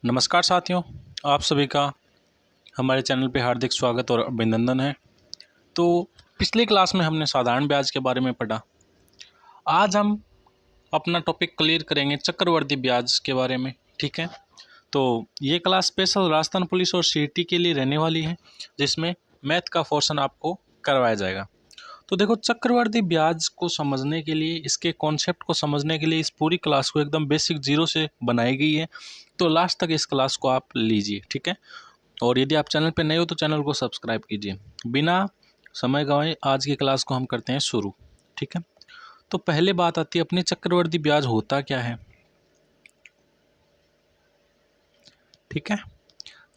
नमस्कार साथियों, आप सभी का हमारे चैनल पे हार्दिक स्वागत और अभिनंदन है। तो पिछले क्लास में हमने साधारण ब्याज के बारे में पढ़ा। आज हम अपना टॉपिक क्लियर करेंगे चक्रवर्ती ब्याज के बारे में। ठीक है, तो ये क्लास स्पेशल राजस्थान पुलिस और सीईटी के लिए रहने वाली है, जिसमें मैथ का पोर्शन आपको करवाया जाएगा। तो देखो, चक्रवर्ती ब्याज को समझने के लिए, इसके कॉन्सेप्ट को समझने के लिए इस पूरी क्लास को एकदम बेसिक जीरो से बनाई गई है। तो लास्ट तक इस क्लास को आप लीजिए। ठीक है, और यदि आप चैनल पर नए हो तो चैनल को सब्सक्राइब कीजिए। बिना समय गंवाए आज की क्लास को हम करते हैं शुरू। ठीक है, तो पहले बात आती है अपनी चक्रवर्ती ब्याज होता क्या है। ठीक है,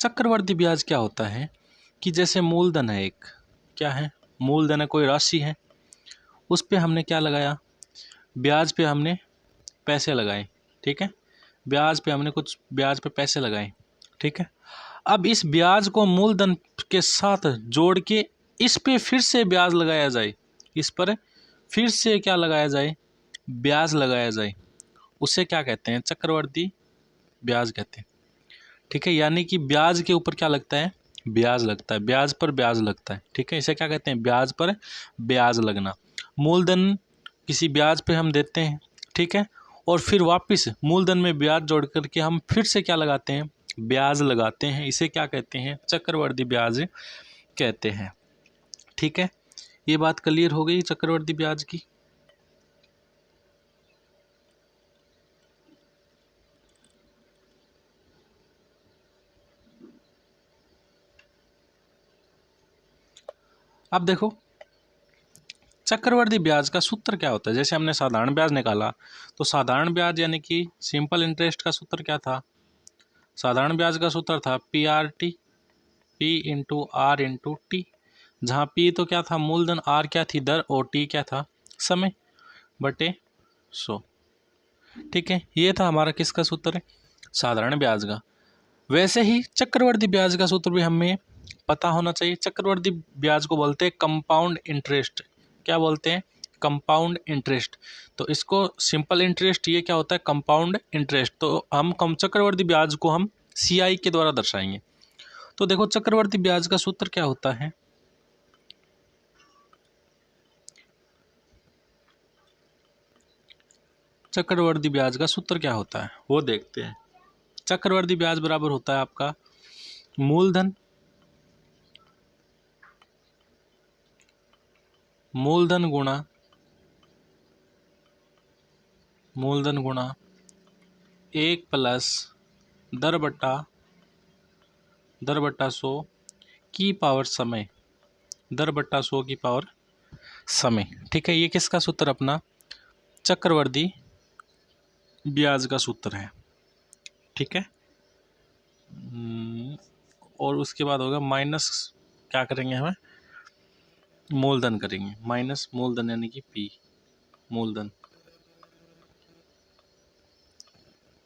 चक्रवर्ती ब्याज क्या होता है कि जैसे मूलधन है, एक क्या है, मूलधन है, कोई राशि है, उस पे हमने क्या लगाया, ब्याज पे हमने पैसे लगाए। ठीक है, ब्याज पे हमने कुछ ब्याज पे पैसे लगाए। ठीक है, अब इस ब्याज को मूलधन के साथ जोड़ के इस पे फिर से ब्याज लगाया जाए, इस पर फिर से क्या लगाया जाए, ब्याज लगाया जाए, उसे क्या कहते हैं, चक्रवर्ती ब्याज कहते हैं। ठीक है, यानी कि ब्याज के ऊपर क्या लगता है, ब्याज लगता है, ब्याज पर ब्याज लगता है। ठीक है, इसे क्या कहते हैं, ब्याज पर ब्याज लगना। मूलधन किसी ब्याज पे हम देते हैं, ठीक है, और फिर वापस मूलधन में ब्याज जोड़ करके हम फिर से क्या लगाते हैं, ब्याज लगाते हैं। इसे क्या कहते हैं, चक्रवर्ती ब्याज कहते हैं। ठीक है, ये बात क्लियर हो गई चक्रवर्ती ब्याज की। अब देखो, चक्रवर्ती ब्याज का सूत्र क्या होता है। जैसे हमने साधारण ब्याज निकाला, तो साधारण ब्याज यानी कि सिंपल इंटरेस्ट का सूत्र क्या था, साधारण ब्याज का सूत्र था PRT, P into R into T, जहाँ P तो क्या था, मूलधन, R क्या थी, दर, और T क्या था, समय बटे 100। ठीक है, ये था हमारा किसका सूत्र है, साधारण ब्याज का। वैसे ही चक्रवर्ती ब्याज का सूत्र भी हमें पता होना चाहिए। चक्रवर्ती ब्याज को बोलते हैं कंपाउंड इंटरेस्ट। क्या बोलते हैं, कंपाउंड इंटरेस्ट। तो इसको सिंपल इंटरेस्ट, ये क्या होता है, कंपाउंड इंटरेस्ट। तो हम चक्रवर्ती ब्याज को हम CI के द्वारा दर्शाएंगे। तो देखो, चक्रवर्ती ब्याज का सूत्र क्या होता है, चक्रवर्ती ब्याज का सूत्र क्या होता है वो देखते हैं। चक्रवर्ती ब्याज बराबर होता है आपका मूलधन, मूलधन गुणा मूलधन गुणा 1 प्लस दर बट्टा 100 की पावर समय, दर बट्टा 100 की पावर समय। ठीक है, ये किसका सूत्र, अपना चक्रवर्ती ब्याज का सूत्र है। ठीक है, और उसके बाद होगा माइनस, क्या करेंगे, हमें मूलधन करेंगे, माइनस मूलधन यानी कि P मूलधन।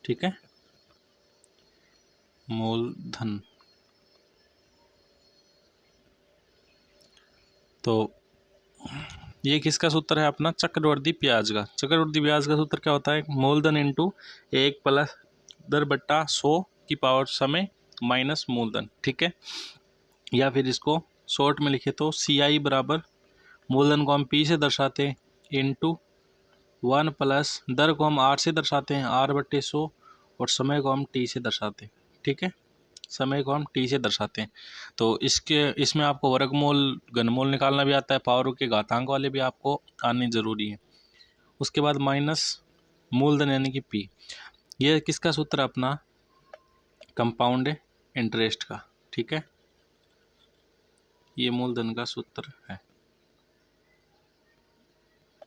ठीक है, मूलधन। तो ये किसका सूत्र है, अपना चक्रवर्ती ब्याज का। चक्रवर्ती ब्याज का सूत्र क्या होता है, मूलधन इंटू 1 प्लस दर बट्टा 100 की पावर समय माइनस मूलधन। ठीक है, या फिर इसको शॉर्ट में लिखे तो CI बराबर, मूलधन को हम P से दर्शाते हैं, इंटू 1 प्लस दर को हम R से दर्शाते हैं, R बट्टे 100, और समय को हम T से दर्शाते हैं। ठीक है, समय को हम T से दर्शाते हैं। तो इसमें आपको वर्गमूल, घनमूल निकालना भी आता है, पावर के घातांक वाले भी आपको आने जरूरी है। उसके बाद माइनस मूलधन यानी कि P, ये किसका सूत्र, अपना कंपाउंड इंटरेस्ट का। ठीक है, ये मूलधन का सूत्र है,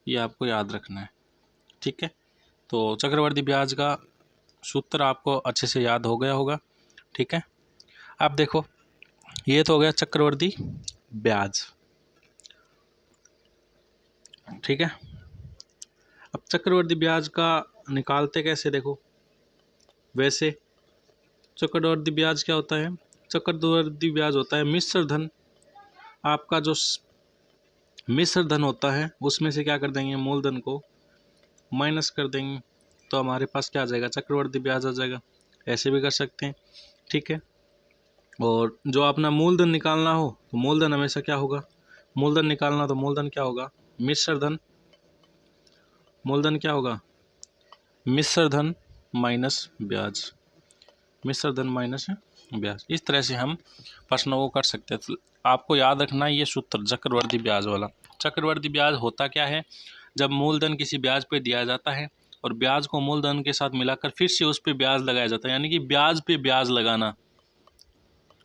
ये आपको याद रखना है। ठीक है, तो चक्रवर्ती ब्याज का सूत्र आपको अच्छे से याद हो गया होगा। ठीक है, अब देखो, ये तो हो गया चक्रवर्ती ब्याज। ठीक है, अब चक्रवर्ती ब्याज का निकालते कैसे, देखो, वैसे चक्रवर्ती ब्याज क्या होता है, चक्रवर्ती ब्याज होता है मिश्र धन। आपका जो मिश्र धन होता है उसमें से क्या कर देंगे, मूलधन को माइनस कर देंगे, तो हमारे पास क्या आ जाएगा, चक्रवर्ती ब्याज आ जाएगा। ऐसे भी कर सकते हैं, ठीक है। और जो अपना मूलधन निकालना हो तो मूलधन हमेशा क्या होगा, मूलधन निकालना तो मूलधन क्या होगा, मिश्र धन, मूलधन क्या होगा, मिश्र धन माइनस ब्याज, मिश्र धन माइनस ब्याज। इस तरह से हम प्रश्नों को कर सकते हैं। तो आपको याद रखना ये सूत्र चक्रवर्ती ब्याज वाला। चक्रवर्ती ब्याज होता क्या है, जब मूलधन किसी ब्याज पे दिया जाता है और ब्याज को मूलधन के साथ मिलाकर फिर से उस पे ब्याज लगाया जाता है, यानी कि ब्याज पे ब्याज लगाना,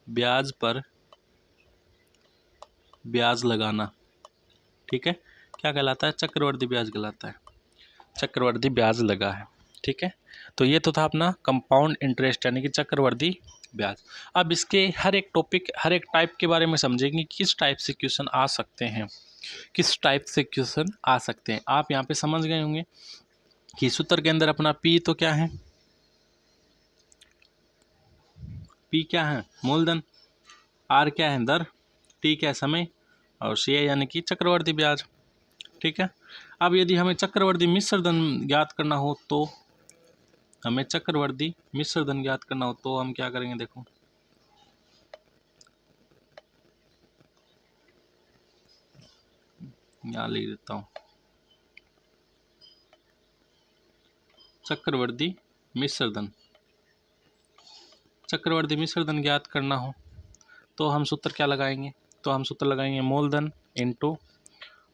ब्याज पर ब्याज लगाना, ठीक है, क्या कहलाता है, चक्रवर्ती ब्याज कहलाता है, चक्रवर्ती ब्याज लगा है, ठीक है। तो ये तो था अपना कंपाउंड इंटरेस्ट यानी कि चक्रवर्ती ब्याज। अब इसके हर एक टॉपिक, हर एक टाइप के बारे में समझेंगे, किस टाइप से क्वेश्चन आ सकते हैं, किस टाइप से क्वेश्चन आ सकते हैं। आप यहाँ पे समझ गए होंगे कि सूत्र के अंदर अपना पी तो क्या है, पी क्या है, मूलधन, आर क्या है, दर, टी क्या है, समय, और सी यानी कि चक्रवर्ती ब्याज, ठीक है। अब यदि हमें चक्रवर्ती मिश्र धन ज्ञात करना हो तो, हमें चक्रवर्ती मिश्र धन ज्ञात करना हो तो हम क्या करेंगे, देखो यहाँ लिख देता हूँ, चक्रवर्ती मिश्र धन, चक्रवर्ती मिश्र धन ज्ञात करना हो तो हम सूत्र क्या लगाएंगे, तो हम सूत्र लगाएंगे मूलधन इंटू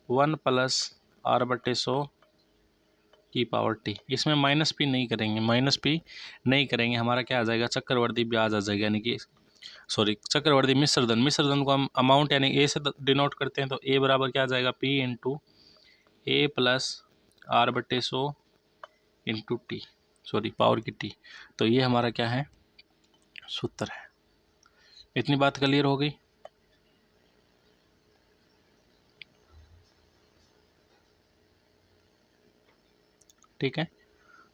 1+r/100 की पावर टी। इसमें माइनस पी नहीं करेंगे, माइनस पी नहीं करेंगे, हमारा क्या आ जाएगा, चक्रवर्ती ब्याज आ जाएगा, यानी कि सॉरी चक्रवर्ती मिश्र धन, मिश्र धन को हम अमाउंट यानी ए से डिनोट करते हैं, तो ए बराबर क्या आ जाएगा, P into a+r/100 into T, sorry power की टी। तो ये हमारा क्या है, सूत्र है। इतनी बात क्लियर हो गई। ठीक है,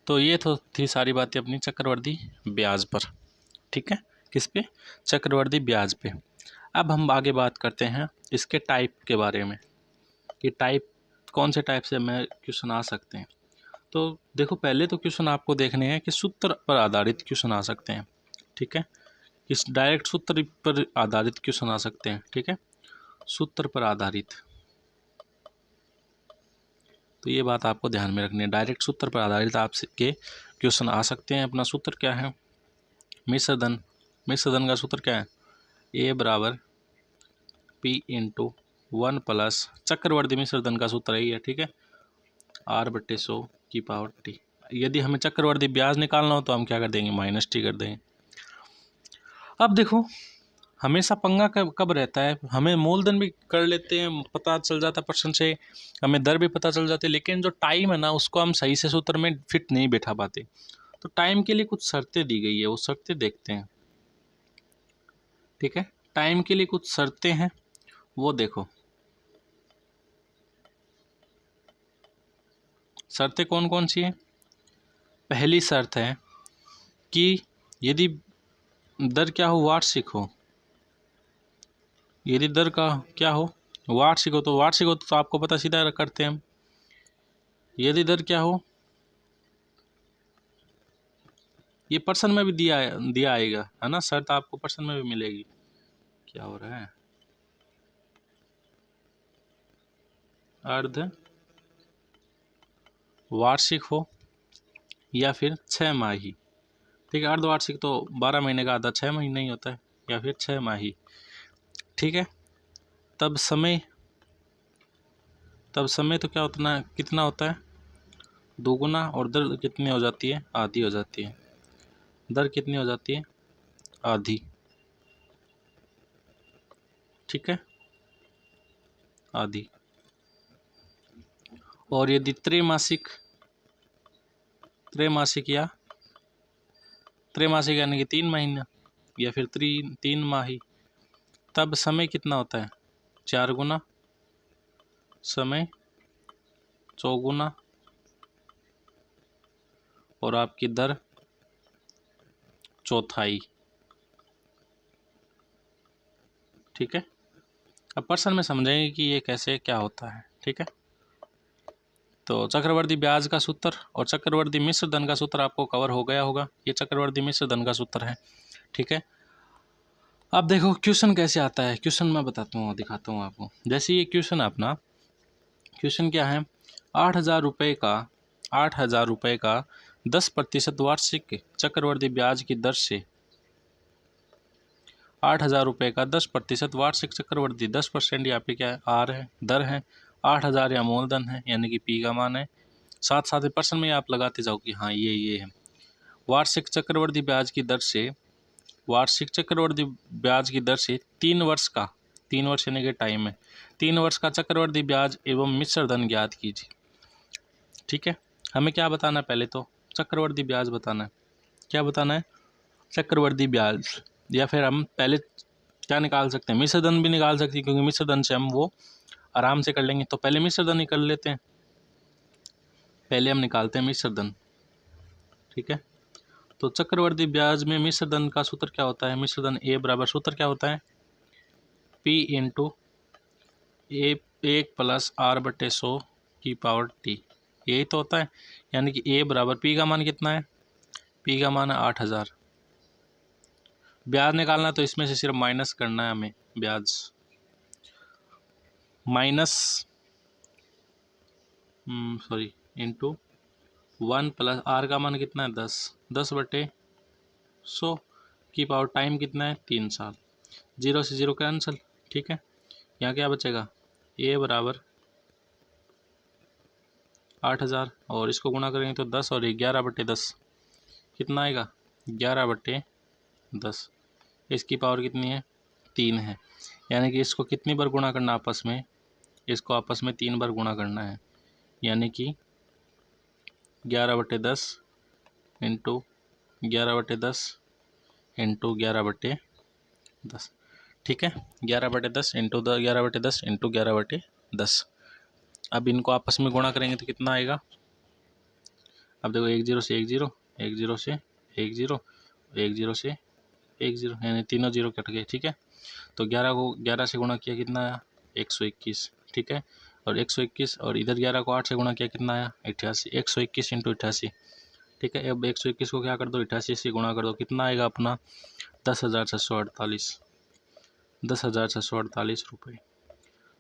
तो ये तो थी सारी बातें अपनी चक्रवर्ती ब्याज पर, ठीक है, किस पे, चक्रवर्ती ब्याज पे। अब हम आगे बात करते हैं इसके टाइप के बारे में, कि टाइप कौन से टाइप से हमें क्वेश्चन आ सकते हैं। तो देखो पहले तो क्वेश्चन आपको देखने हैं कि सूत्र पर आधारित क्वेश्चन आ सकते हैं, ठीक है, इस डायरेक्ट सूत्र पर आधारित क्वेश्चन आ सकते हैं, ठीक है, सूत्र पर आधारित, तो ये बात आपको ध्यान में रखनी है, डायरेक्ट सूत्र पर आधारित आपके क्वेश्चन आ सकते हैं। अपना सूत्र क्या है, मिश्र धन, मिश्र धन का सूत्र क्या है, ए बराबर पी इंटू 1+ चक्रवर्ती मिश्र धन का सूत्र यही है, ठीक है, r/100 की पावर टी। यदि हमें चक्रवर्ती ब्याज निकालना हो तो हम क्या कर देंगे, माइनस टी कर देंगे। अब देखो हमेशा पंगा कब रहता है, हमें मूलधन भी कर लेते हैं, पता चल जाता है प्रश्न से, हमें दर भी पता चल जाती है, लेकिन जो टाइम है ना उसको हम सही से सूत्र में फिट नहीं बैठा पाते। तो टाइम के लिए कुछ शर्तें दी गई है, वो शर्तें देखते हैं, ठीक है, टाइम के लिए कुछ शर्तें हैं, वो देखो शर्तें कौन कौन सी हैं। पहली शर्त है कि यदि दर क्या हो, वार्षिक हो, यदि दर का क्या हो, वार्षिक हो, तो वार्षिक हो तो आपको पता सीधा करते हैं हम। यदि दर क्या हो, ये पर्सन में भी दिया आएगा, है ना, शर्त आपको पर्सन में भी मिलेगी। क्या हो रहा है, अर्ध वार्षिक हो या फिर 6 माही, ठीक है, अर्धवार्षिक तो 12 महीने का आधा 6 महीने ही होता है, या फिर 6 माही, ठीक है। तब समय, तब समय तो क्या उतना कितना होता है, दोगुना, और दर कितनी हो जाती है, आधी हो जाती है, दर कितनी हो जाती है, आधी, ठीक है, आधी। और यदि त्रैमासिक, त्रैमासिक या त्रैमासिक यानी कि 3 महीना या फिर 3 माही, तब समय कितना होता है, 4 गुना, समय चौगुना, और आपकी दर चौथाई, ठीक है। अब पर्सन में समझेंगे कि ये कैसे क्या होता है, ठीक है। तो चक्रवर्ती ब्याज का सूत्र और चक्रवर्ती मिश्र धन का सूत्र आपको कवर हो गया होगा। ये चक्रवर्ती मिश्र धन का सूत्र है, ठीक है। अब देखो क्वेश्चन कैसे आता है, क्वेश्चन मैं बताता हूँ, दिखाता हूँ आपको। जैसे ये क्वेश्चन अपना क्वेश्चन क्या है, 8,000 रुपये का 10% वार्षिक चक्रवर्ती ब्याज की दर से 8,000 रुपये का 10% वार्षिक चक्रवर्ती 10% यहाँ पे क्या है, आर है, दर है। 8,000 या मूलधन है, यानी कि पी का मान है। साथ साथ पर्सन में आप लगाते जाओ कि हाँ ये है। वार्षिक चक्रवर्ती ब्याज की दर से, वार्षिक चक्रवर्ती ब्याज की दर से 3 वर्ष का, 3 वर्ष यानी कि टाइम है, 3 वर्ष का चक्रवर्ती ब्याज एवं मिश्र धन ज्ञात कीजिए, ठीक है। हमें क्या बताना है, पहले तो चक्रवर्ती ब्याज बताना है। क्या बताना है, चक्रवर्ती ब्याज, या फिर हम पहले क्या निकाल सकते हैं, मिश्र धन भी निकाल सकते हैं, क्योंकि मिश्र धन से हम वो आराम से कर लेंगे। तो पहले मिश्र धन ही कर लेते हैं, पहले हम निकालते हैं मिश्र धन, ठीक है। तो चक्रवर्ती ब्याज में मिश्र धन का सूत्र क्या होता है, मिश्र धन ए बराबर, सूत्र क्या होता है, पी इंटू ए 1+r/100 की पावर टी, यही तो होता है। यानी कि ए बराबर, पी का मान कितना है, पी का मान है 8,000। ब्याज निकालना तो इसमें से सिर्फ माइनस करना है हमें, ब्याज माइनस इंटू 1+r का मान कितना है 10/100 की पावर, टाइम कितना है 3 साल, 0 से 0 कैंसिल, ठीक है। यहाँ क्या बचेगा, ए बराबर 8,000 और इसको गुणा करेंगे तो 10 और 11/10 कितना आएगा, 11/10। इसकी पावर कितनी है, 3 है। यानी कि इसको कितनी बार गुणा करना आपस में, इसको आपस में 3 बार गुणा करना है। यानी कि 11/10 इंटू 11/10 इंटू 11/10, ठीक है। 11/10 इंटू 11/10 इंटू 11/10। अब इनको आपस में गुणा करेंगे तो कितना आएगा, अब देखो 1 0 से 1 0, 1 0 से 1 0, 1 0 से 1 0, यानी तीनों 0 कट गए, ठीक है। तो 11 को 11 से गुणा किया कितना आया, 121, ठीक है। और 121 और इधर 11 को 8 से गुणा किया कितना आया, 88, 121 इंटू 88, ठीक है। अब 121 को क्या कर दो, 88 से गुणा कर दो, कितना आएगा अपना 10,648, 10,648 रुपये।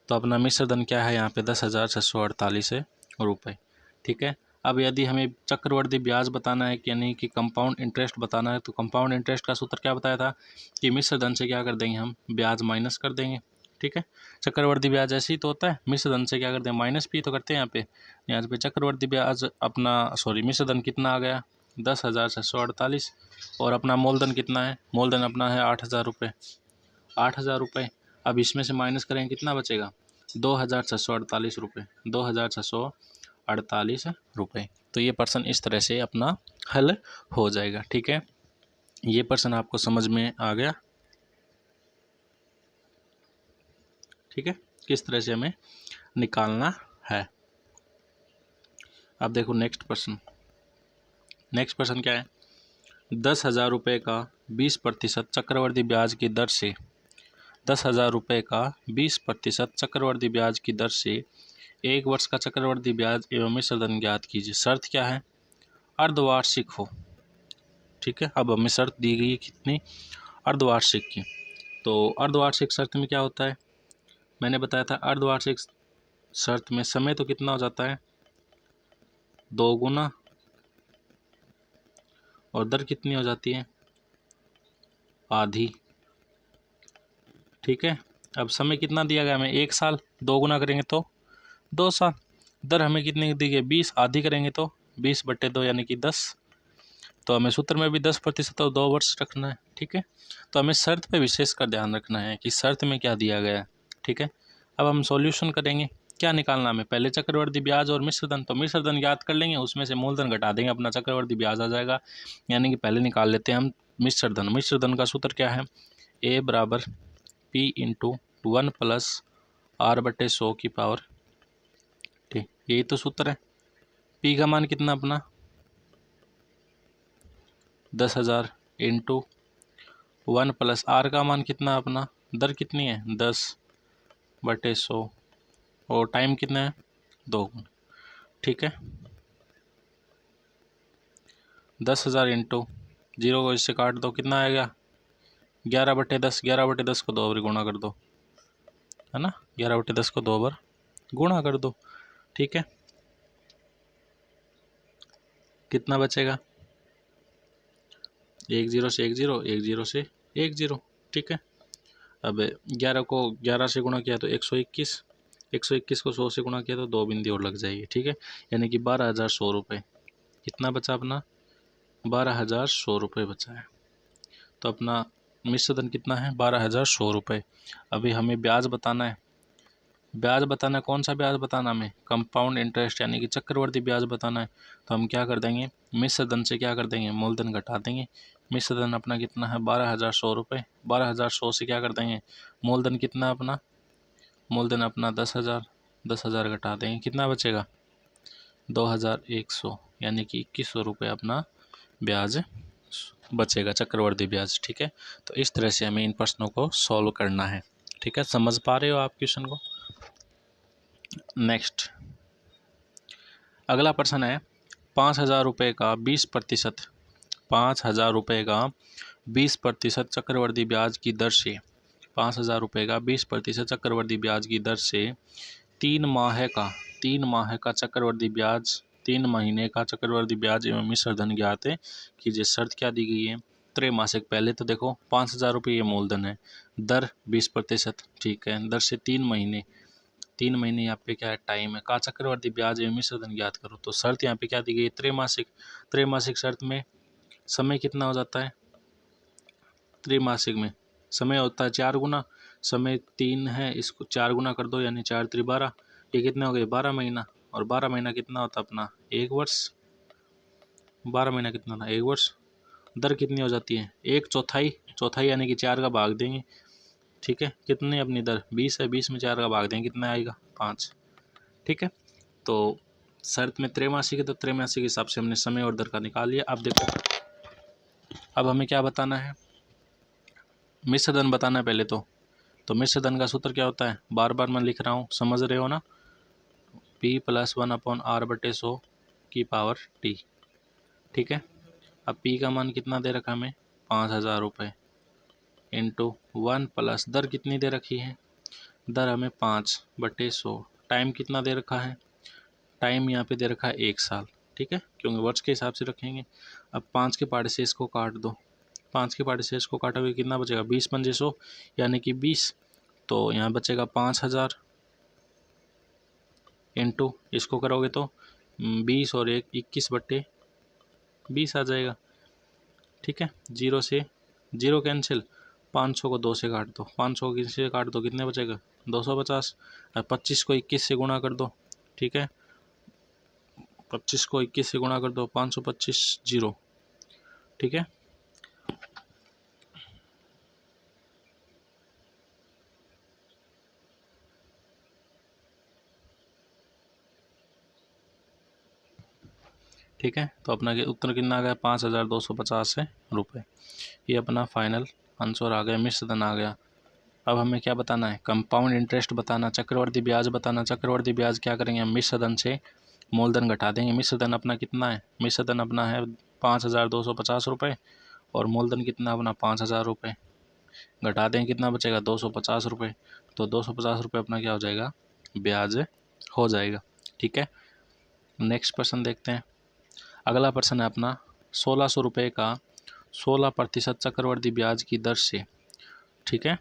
तो अपना मिश्र धन क्या है यहाँ पे, 10,648 रुपये, ठीक है। अब यदि हमें चक्रवर्ती ब्याज बताना है, यानी कि कंपाउंड इंटरेस्ट बताना है, तो कंपाउंड इंटरेस्ट का सूत्र क्या बताया था कि मिश्र धन से क्या कर देंगे, हम ब्याज माइनस कर देंगे, ठीक है। चक्रवर्ती ब्याज ऐसे ही तो होता है, मिश्र धन से क्या करते हैं, माइनस भी तो करते हैं। यहाँ पे चक्रवर्ती ब्याज अपना मिश्र धन कितना आ गया, 10,648, और अपना मूलधन कितना है, मूलधन अपना है 8,000 रुपये, 8,000 रुपये। अब इसमें से माइनस करेंगे कितना बचेगा, 2,648 रुपये, 2,648 रुपये। तो ये प्रश्न इस तरह से अपना हल हो जाएगा, ठीक है। ये प्रश्न आपको समझ में आ गया, ठीक है, किस तरह से हमें निकालना है। अब देखो नेक्स्ट प्रश्न, नेक्स्ट प्रश्न क्या है, 10,000 रुपये का 20% चक्रवर्ती ब्याज की दर से, 10,000 रुपये का 20% चक्रवर्ती ब्याज की दर से 1 वर्ष का चक्रवर्ती ब्याज एवं मिश्र धन ज्ञात कीजिए। शर्त क्या है, अर्धवार्षिक हो, ठीक है। अब हमें शर्त दी गई है कितनी, अर्धवार्षिक की। तो अर्धवार्षिक शर्त में क्या होता है, मैंने बताया था अर्धवार्षिक शर्त में समय तो कितना हो जाता है, 2 गुना, और दर कितनी हो जाती है, आधी, ठीक है। अब समय कितना दिया गया हमें, 1 साल, 2 गुना करेंगे तो 2 साल, दर हमें कितनी दी गई 20, आधी करेंगे तो 20/2 यानी कि 10। तो हमें सूत्र में भी 10% और 2 वर्ष रखना है, ठीक है। तो हमें शर्त पे विशेष कर ध्यान रखना है कि शर्त में क्या दिया गया है, ठीक है। अब हम सॉल्यूशन करेंगे, क्या निकालना हमें, पहले चक्रवर्ती ब्याज और मिश्र धन, तो मिश्र धन याद कर लेंगे, उसमें से मूलधन घटा देंगे, अपना चक्रवर्ती ब्याज आ जाएगा। यानी कि पहले निकाल लेते हैं हम मिश्र धन। मिश्र धन का सूत्र क्या है, ए बराबर पी इंटू 1+r/100 की पावर, ठीक, यही तो सूत्र है। पी का मान कितना अपना 10,000 इंटू 1+r का मान कितना अपना, दर कितनी है 10/100, और टाइम कितना है 2 गुना। ठीक है। 10,000 इंटू 0 को इससे काट दो, कितना आएगा 11/10। 11/10 को 2 बार गुणा कर दो, है ना, 11/10 को 2 बार गुणा कर दो। ठीक है, कितना बचेगा, 1 0 से 1 0, 1 0 से 1 0। ठीक है, अब 11 को 11 से गुणा किया तो 121, 121 को 100 से गुणा किया तो 2 बिंदी और लग जाएगी। ठीक है, यानी कि 12,100 रुपये। कितना बचा अपना, 12,100 रुपये बचा है। तो अपना मिश्र धन कितना है, 12,100 रुपये। अभी हमें ब्याज बताना है। ब्याज बताना है, कौन सा ब्याज बताना हमें, कंपाउंड इंटरेस्ट यानी कि चक्रवर्ती ब्याज बताना है। तो हम क्या कर देंगे, मिश्र धन से क्या कर देंगे, मूलधन घटा देंगे। मिश्र धन अपना कितना है, 12,100 रुपये। 12,100 से क्या कर देंगे, मूलधन कितना है अपना, मूलधन अपना 10,000। 10,000 घटा देंगे, कितना बचेगा 2,100, यानी कि 2,100 रुपये अपना ब्याज बचेगा, चक्रवर्ती ब्याज। ठीक है, तो इस तरह से हमें इन प्रश्नों को सॉल्व करना है। ठीक है, समझ पा रहे हो आप क्वेश्चन को। नेक्स्ट अगला प्रश्न है, 5,000 रुपये का 20%, 5,000 रुपये का 20% चक्रवर्ती ब्याज की दर से, 5,000 रुपये का 20% चक्रवर्ती ब्याज की दर से 3 माह का चक्रवर्ती ब्याज, 3 महीने का चक्रवर्ती ब्याज एवं मिश्र धन ज्ञात कीजिए। शर्त क्या दी गई है, त्रैमासिक। पहले तो देखो 5,000 रुपये ये मूलधन है, दर 20%। ठीक है, दर से 3 महीने, 3 महीने यहाँ पे क्या है, टाइम है, का चक्रवर्ती ब्याज एवं मिश्र धन ज्ञात करो। तो शर्त यहाँ पे क्या दी गई है, त्रैमासिक। त्रैमासिक शर्त में समय कितना हो जाता है, त्रैमासिक में समय होता है 4 गुना। समय 3 है, इसको 4 गुना कर दो, यानी 4 3 12। ये कितने हो गए, 12 महीना। और 12 महीना कितना होता है अपना, 1 वर्ष। 12 महीना कितना था, 1 वर्ष। दर कितनी हो जाती है, 1/4। चौथाई यानी कि 4 का भाग देंगे। ठीक है, कितनी अपनी दर 20 है, 20 में 4 का भाग देंगे, कितना आएगा 5। ठीक है, तो शर्त में त्रैमासिक है, तो त्रैमासिक के हिसाब से हमने समय और दर का निकाल लिया। अब देखो, अब हमें क्या बताना है, मिश्र धन बताना है पहले तो मिश्र धन का सूत्र क्या होता है, बार बार मैं लिख रहा हूँ, समझ रहे हो ना, P + 1/r/100 की पावर T। ठीक है, अब P का मान कितना दे रखा हमें, 5,000 रुपये, इंटू 1 प्लस दर कितनी दे रखी है, दर हमें 5/100। टाइम कितना दे रखा है, टाइम यहाँ पे दे रखा है 1 साल। ठीक है, क्योंकि वर्ष के हिसाब से रखेंगे। अब 5 के पार्ट से इसको काट दो, 5 के पार्ट से इसको काटोगे कितना बचेगा, 20 × 100 यानी कि 20। तो यहाँ बचेगा 5,000, इंटू इसको करोगे तो 20 और 1 21/20 आ जाएगा। ठीक है, 0 से 0 कैंसिल, 500 को 2 से काट दो, 500 को किसी से काट दो, कितने बचेगा 250। 25 को 21 से गुणा कर दो। ठीक है, 25 को 21 से गुणा कर दो, 525 0। ठीक है, ठीक है, तो अपना उत्तर कितना आ गया, 5,250 रुपये। ये अपना फाइनल आंसर आ गया, मिश्र धन आ गया। अब हमें क्या बताना है, कंपाउंड इंटरेस्ट बताना, चक्रवर्ती ब्याज बताना। चक्रवर्ती ब्याज क्या करेंगे हम, मिश्र धन से मूलधन घटा देंगे। मिश्र धन अपना कितना है, मिश्र धन अपना है 5,250 रुपये, और मूलधन कितना अपना 5,000 रुपये। घटा देंगे, कितना बचेगा 250 रुपये। तो 250 रुपये अपना क्या हो जाएगा, ब्याज हो जाएगा। ठीक है, नेक्स्ट प्रश्न देखते हैं। अगला प्रश्न है अपना 1,600 रुपये का 16% चक्रवर्ती ब्याज की दर से, ठीक है,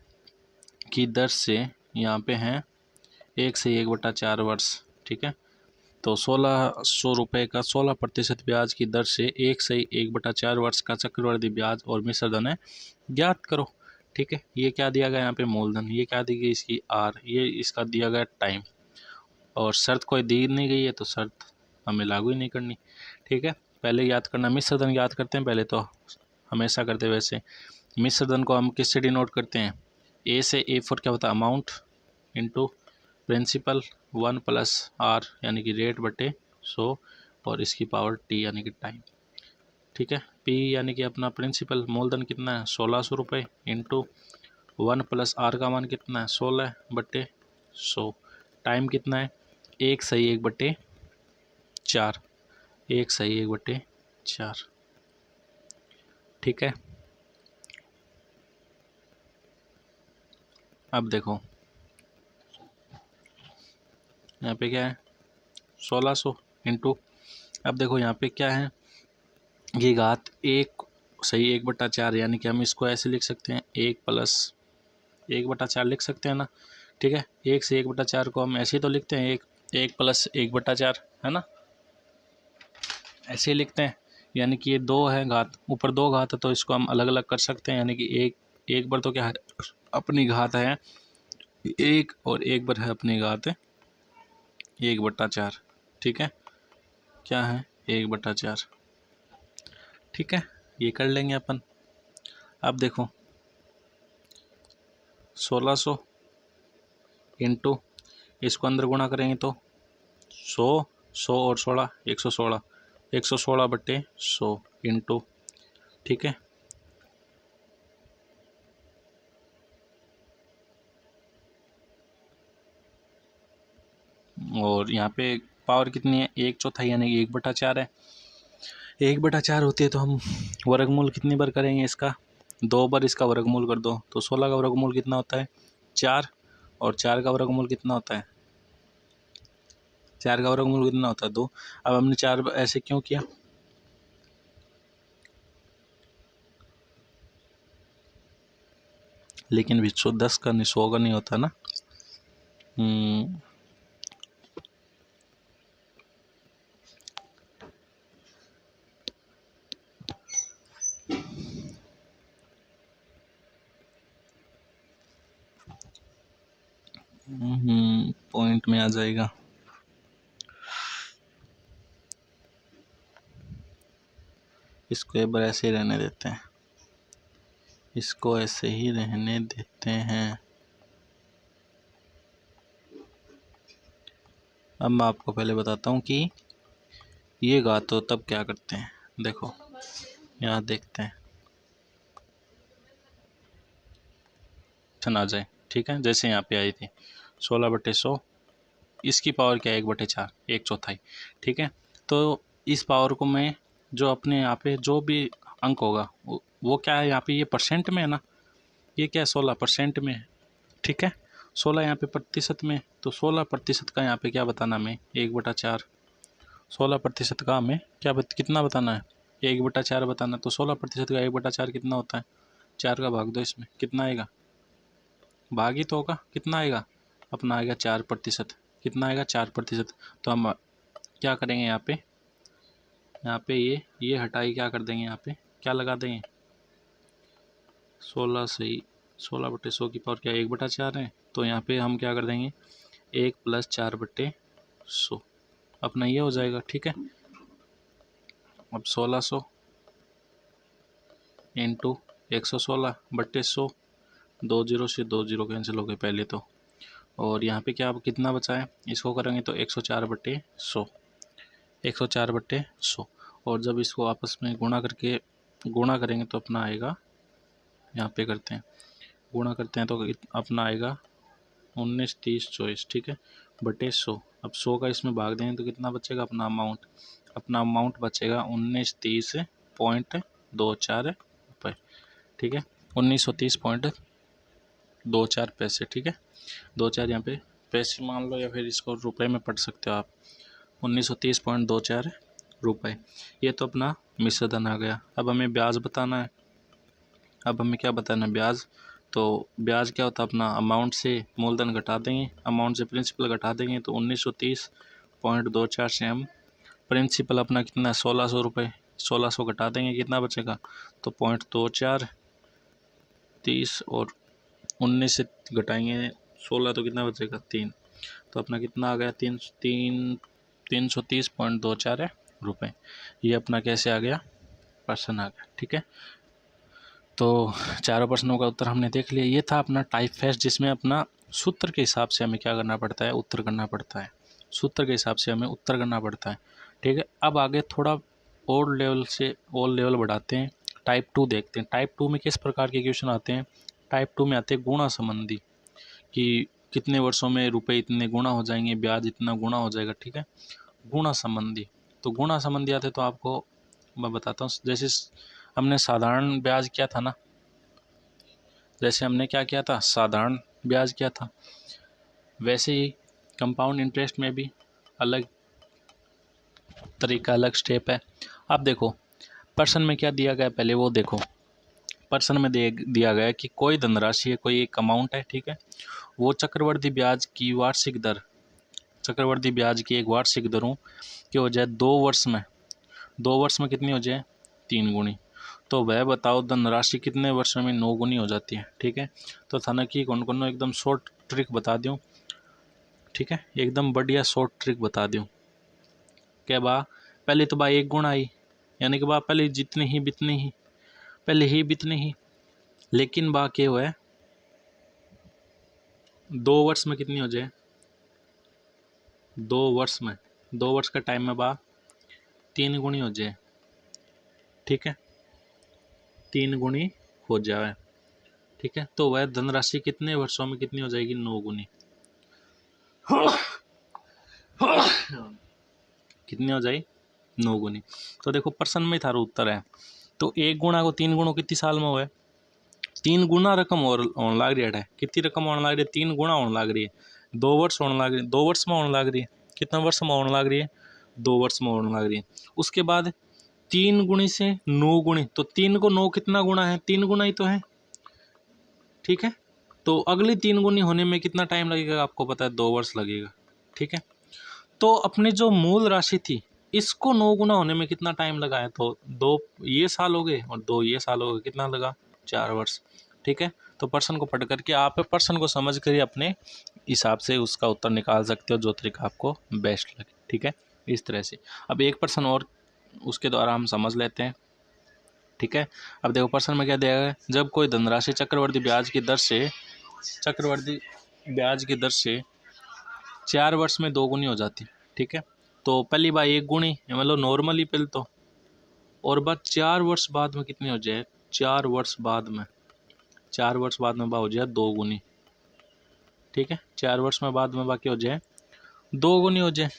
की दर से यहाँ पे हैं 1 से 1/4 वर्ष। ठीक है, तो 1,600 रुपये का 16% ब्याज की दर से 1 से 1/4 वर्ष का चक्रवर्ती ब्याज और मिश्र धन है ज्ञात करो। ठीक है, ये क्या दिया गया यहाँ पे, मूलधन। ये क्या दी गई इसकी, R। ये इसका दिया गया टाइम, और शर्त कोई दी नहीं गई है, तो शर्त हमें लागू ही नहीं करनी। ठीक है, पहले याद करना, मिश्र धन याद करते हैं पहले, तो हमेशा करते वैसे। मिश्र धन को हम किससे डिनोट करते हैं, A से, A फॉर क्या होता है, अमाउंट, इंटू प्रिंसिपल 1 + R यानी कि रेट बटे 100, और इसकी पावर T यानी कि टाइम। ठीक है, P यानी कि अपना प्रिंसिपल, मूलधन कितना है 1,600 रुपये, इंटू 1 + R का मान कितना है 16/100। टाइम कितना है 1 से 1/4 4, 1 सही 1/4। ठीक है, अब देखो यहाँ पे क्या है 1600 इंटू, अब देखो यहाँ पे क्या है ये घात 1 सही 1/4, यानी कि हम इसको ऐसे लिख सकते हैं 1 + 1/4 लिख सकते हैं ना। ठीक है, 1 से 1/4 को हम ऐसे ही तो लिखते हैं 1 + 1/4 है ना, ऐसे ही लिखते हैं। यानी कि ये 2 है घात, ऊपर 2 घात है तो इसको हम अलग अलग कर सकते हैं। यानी कि एक बार तो क्या है अपनी घात है 1 और एक बार है अपनी घात 1/4। ठीक है, क्या है 1/4। ठीक है, ये कर लेंगे अपन। अब देखो 1600 इंटू, इसको अंदर गुणा करेंगे तो 100 100 और 16 116, 116/100 इंटू, ठीक है, और यहाँ पे पावर कितनी है 1/4 यानी कि 1/4 है। 1/4 होती है तो हम वर्गमूल कितनी बार करेंगे इसका, 2 बार इसका वर्गमूल कर दो तो 16 का वर्गमूल कितना होता है 4, और 4 का वर्गमूल कितना होता है 4 का वर्गमूल कितना होता है 2। अब हमने 4 ऐसे क्यों किया, लेकिन भी 10 का नहीं 100 का नहीं होता ना। पॉइंट में आ जाएगा। इसको एक बार ऐसे ही रहने देते हैं, इसको ऐसे ही रहने देते हैं। अब मैं आपको पहले बताता हूँ कि ये घात तो तब क्या करते हैं। देखो यहाँ देखते हैं आ जाए। ठीक है, जैसे यहाँ पे आई थी 16/100, इसकी पावर क्या है 1/4 1/4। ठीक है, तो इस पावर को मैं जो अपने यहाँ पे जो भी अंक होगा वो क्या है यहाँ पे ये परसेंट में है ना, ये क्या है 16% में है। ठीक है, 16 यहाँ पे प्रतिशत में, तो 16% का यहाँ पे क्या बताना हमें 1/4। 16% का हमें क्या कितना बताना है 1/4 बताना। तो 16% का 1/4 कितना होता है, 4 का भाग दो इसमें, कितना आएगा, भाग ही तो होगा, कितना आएगा अपना आएगा 4%। कितना आएगा 4%। तो हम क्या करेंगे यहाँ पे ये हटाई क्या कर देंगे, यहाँ पे क्या लगा देंगे 16 से ही 16/100 की पावर क्या 1/4 है, तो यहाँ पे हम क्या कर देंगे 1 + 4/100 अपना ये हो जाएगा। ठीक है, अब 1600 इंटू 116/100, 2 0 से 2 0 कैंसिल हो गए पहले तो, और यहाँ पे क्या अब कितना बचा है, इसको करेंगे तो 104/100, 104/100, और जब इसको आपस में गुणा करेंगे तो अपना आएगा, यहाँ पे करते हैं गुणा करते हैं तो अपना आएगा 19 30 24। ठीक है, /100। अब 100 का इसमें भाग देंगे तो कितना बचेगा अपना अमाउंट बचेगा 1930.24 रुपये। ठीक है, 1930.24 पैसे। ठीक है, 24 यहाँ पे पैसे मान लो या फिर इसको रुपए में पढ़ सकते हो आप, 1930.24 रुपये। ये तो अपना मिश्र धन आ गया। अब हमें ब्याज बताना है। अब हमें क्या बताना है ब्याज, तो ब्याज क्या होता है अपना अमाउंट से मूलधन घटा देंगे, अमाउंट से प्रिंसिपल घटा देंगे, तो 1930.24 से हम प्रिंसिपल अपना कितना 1600 रुपये, 1600 घटा देंगे कितना बचेगा, तो 0.24 30 और 19 से घटाएंगे 16 तो कितना बचेगा 3, तो अपना कितना आ गया 330.24 रुपये। ये अपना कैसे आ गया प्रश्न आ गया। ठीक है, तो चारों प्रश्नों का उत्तर हमने देख लिया। ये था अपना टाइप फेस्ट, जिसमें अपना सूत्र के हिसाब से हमें क्या करना पड़ता है उत्तर करना पड़ता है, सूत्र के हिसाब से हमें उत्तर करना पड़ता है। ठीक है, अब आगे थोड़ा और लेवल बढ़ाते हैं, टाइप 2 देखते हैं। टाइप 2 में किस प्रकार के क्वेश्चन आते हैं, टाइप 2 में आते हैं गुणा संबंधी, कि कितने वर्षों में रुपए इतने गुणा हो जाएंगे, ब्याज इतना गुणा हो जाएगा। ठीक है, गुणा संबंधी। तो गुणा संबंध दिया थे तो आपको मैं बताता हूँ। जैसे हमने साधारण ब्याज किया था ना, जैसे हमने क्या किया था, साधारण ब्याज किया था, वैसे ही कंपाउंड इंटरेस्ट में भी अलग तरीका, अलग स्टेप है। अब देखो पर्सन में क्या दिया गया है, पहले वो देखो। पर्सन में दिया गया है कि कोई धनराशि है, कोई एक अमाउंट है, ठीक है। वो चक्रवर्ती ब्याज की वार्षिक दर, चक्रवर्ती ब्याज की एक वार्षिक दरों की हो जाए 2 वर्ष में, 2 वर्ष में कितनी हो जाए, 3 गुनी। तो वह बताओ धनराशि कितने वर्षों में 9 गुनी हो जाती है, ठीक है। तो थाना की कौन कौन एकदम शॉर्ट ट्रिक बता दूँ, ठीक है, एकदम बढ़िया शॉर्ट ट्रिक बता दूँ। क्या बा, पहले तो बा 1 गुणा आई, यानी कि बा पहले जितनी ही बितनी ही, पहले ही बितनी ही, लेकिन बा क्या हुआ है, 2 वर्ष में कितनी हो जाए, 2 वर्ष में, 2 वर्ष का टाइम में बा 3 गुनी हो जाए, ठीक है, 3 गुनी हो जाए, ठीक है। तो वह धनराशि कितने वर्षों में कितनी हो जाएगी, 9 गुनी। कितनी हो जाएगी, 9 गुनी। तो देखो प्रश्न में थारा उत्तर है। तो 1 गुणा को 3 गुणों कितनी साल में हुआ है, 3 गुना रकम और होने लग रही है। कितनी रकम होने लग रही है, 3 गुणा होने लग रही है, 2 वर्ष होने लग रही है, 2 वर्ष में होने लग रही है, कितना वर्ष में होने लग रही है, 2 वर्ष में होने लग रही है। उसके बाद 3 गुणी से 9 गुणी, तो 3 को 9 कितना गुणा है, 3 गुना ही तो है, ठीक है। तो अगली 3 गुनी होने में कितना टाइम लगेगा, आपको पता है 2 वर्ष लगेगा, ठीक है। तो अपनी जो मूल राशि थी, इसको 9 गुना होने में कितना टाइम लगा है, तो 2 ये साल हो गए और 2 ये साल हो गए, कितना लगा, 4 वर्ष, ठीक है। तो पर्सन को पढ़ करके आप पर्सन को समझ कर अपने हिसाब से उसका उत्तर निकाल सकते हो, जो तरीका आपको बेस्ट लगे, ठीक है, इस तरह से। अब एक पर्सन और उसके द्वारा हम समझ लेते हैं, ठीक है। अब देखो प्रश्न में क्या दिया है, जब कोई धनराशि चक्रवर्ती ब्याज की दर से, चक्रवर्ती ब्याज की दर से 4 वर्ष में 2 गुनी हो जाती, ठीक है। तो पहली बार 1 गुनी मतलब नॉर्मली पहले तो, और बाद 4 वर्ष बाद में कितनी हो जाए, 4 वर्ष बाद में, 4 वर्ष बाद में बा हो जाए 2 गुनी, ठीक है। 4 वर्ष में बाद में बाकी हो जाए 2 गुनी हो जाए,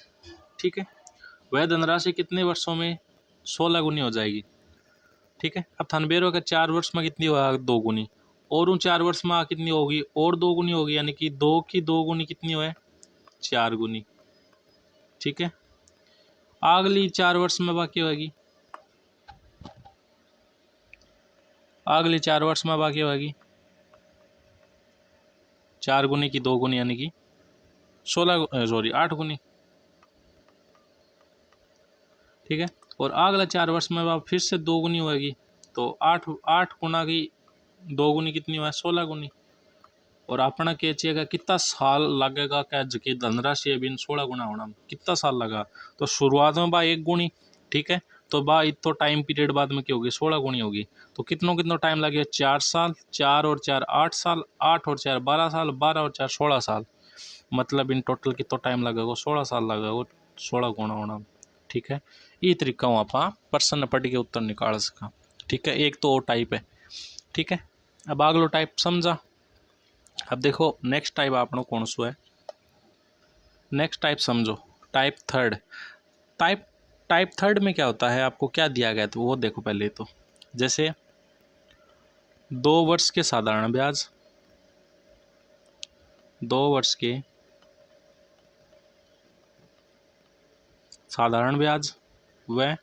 ठीक है। वह धनराशि कितने वर्षों में 16 गुनी हो जाएगी, ठीक है। अब थानबेरो का 4 वर्ष में कितनी होगा, 2 गुनी, और उन 4 वर्ष में कितनी होगी, और 2 गुनी होगी, यानी कि 2 की 2 गुनी कितनी हो, 4 गुनी, ठीक है। अगली 4 वर्ष में बाकी होगी, अगली 4 वर्ष में बाकी होगी 4 गुनी की 2 गुनी, यानी कि 8 गुनी, ठीक है। और अगला 4 वर्ष में फिर से 2 गुनी होगी, तो 8 गुना की 2 गुनी कितनी हुआ, 16 गुनी। और अपना के चाहिए कितना साल लगेगा, क्या जबकि धनराशि है बिन 16 गुना होना में कितना साल लगा, तो शुरुआत में बा 1 गुनी, ठीक है। तो बा इतो टाइम पीरियड बाद में क्या होगी, 16 गुनी होगी। तो कितना टाइम लगेगा, 4 साल, 4 और 4 8 साल, 8 और 4 12 साल, 12 और 4 16 साल, मतलब इन टोटल कितना टाइम लगेगा, 16 साल लगेगा 16 गुना होना, ठीक है। ये तरीका हूँ आप प्रश्न पढ़ के उत्तर निकाल सका, ठीक है। एक तो और टाइप है, ठीक है। अब अगलो टाइप समझा। अब देखो नेक्स्ट टाइप आपनो कौन सो है, नेक्स्ट टाइप समझो, टाइप थर्ड। टाइप थर्ड में क्या होता है, आपको क्या दिया गया, तो वो देखो पहले तो, जैसे 2 वर्ष के साधारण ब्याज, 2 वर्ष के साधारण ब्याज व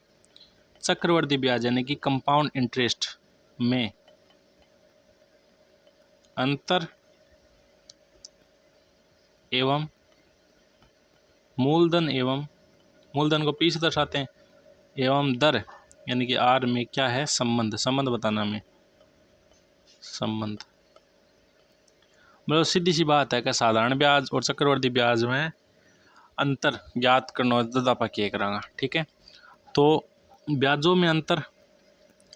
चक्रवर्ती ब्याज यानी कि कंपाउंड इंटरेस्ट में अंतर एवं मूलधन को पी से दर्शाते हैं, एवं दर यानी कि आर में क्या है, संबंध बताना में, संबंध मतलब सीधी सी बात है कि साधारण ब्याज और चक्रवर्ती ब्याज में अंतर ज्ञात करना दादा क्या करांगा, ठीक है। तो ब्याजों में अंतर,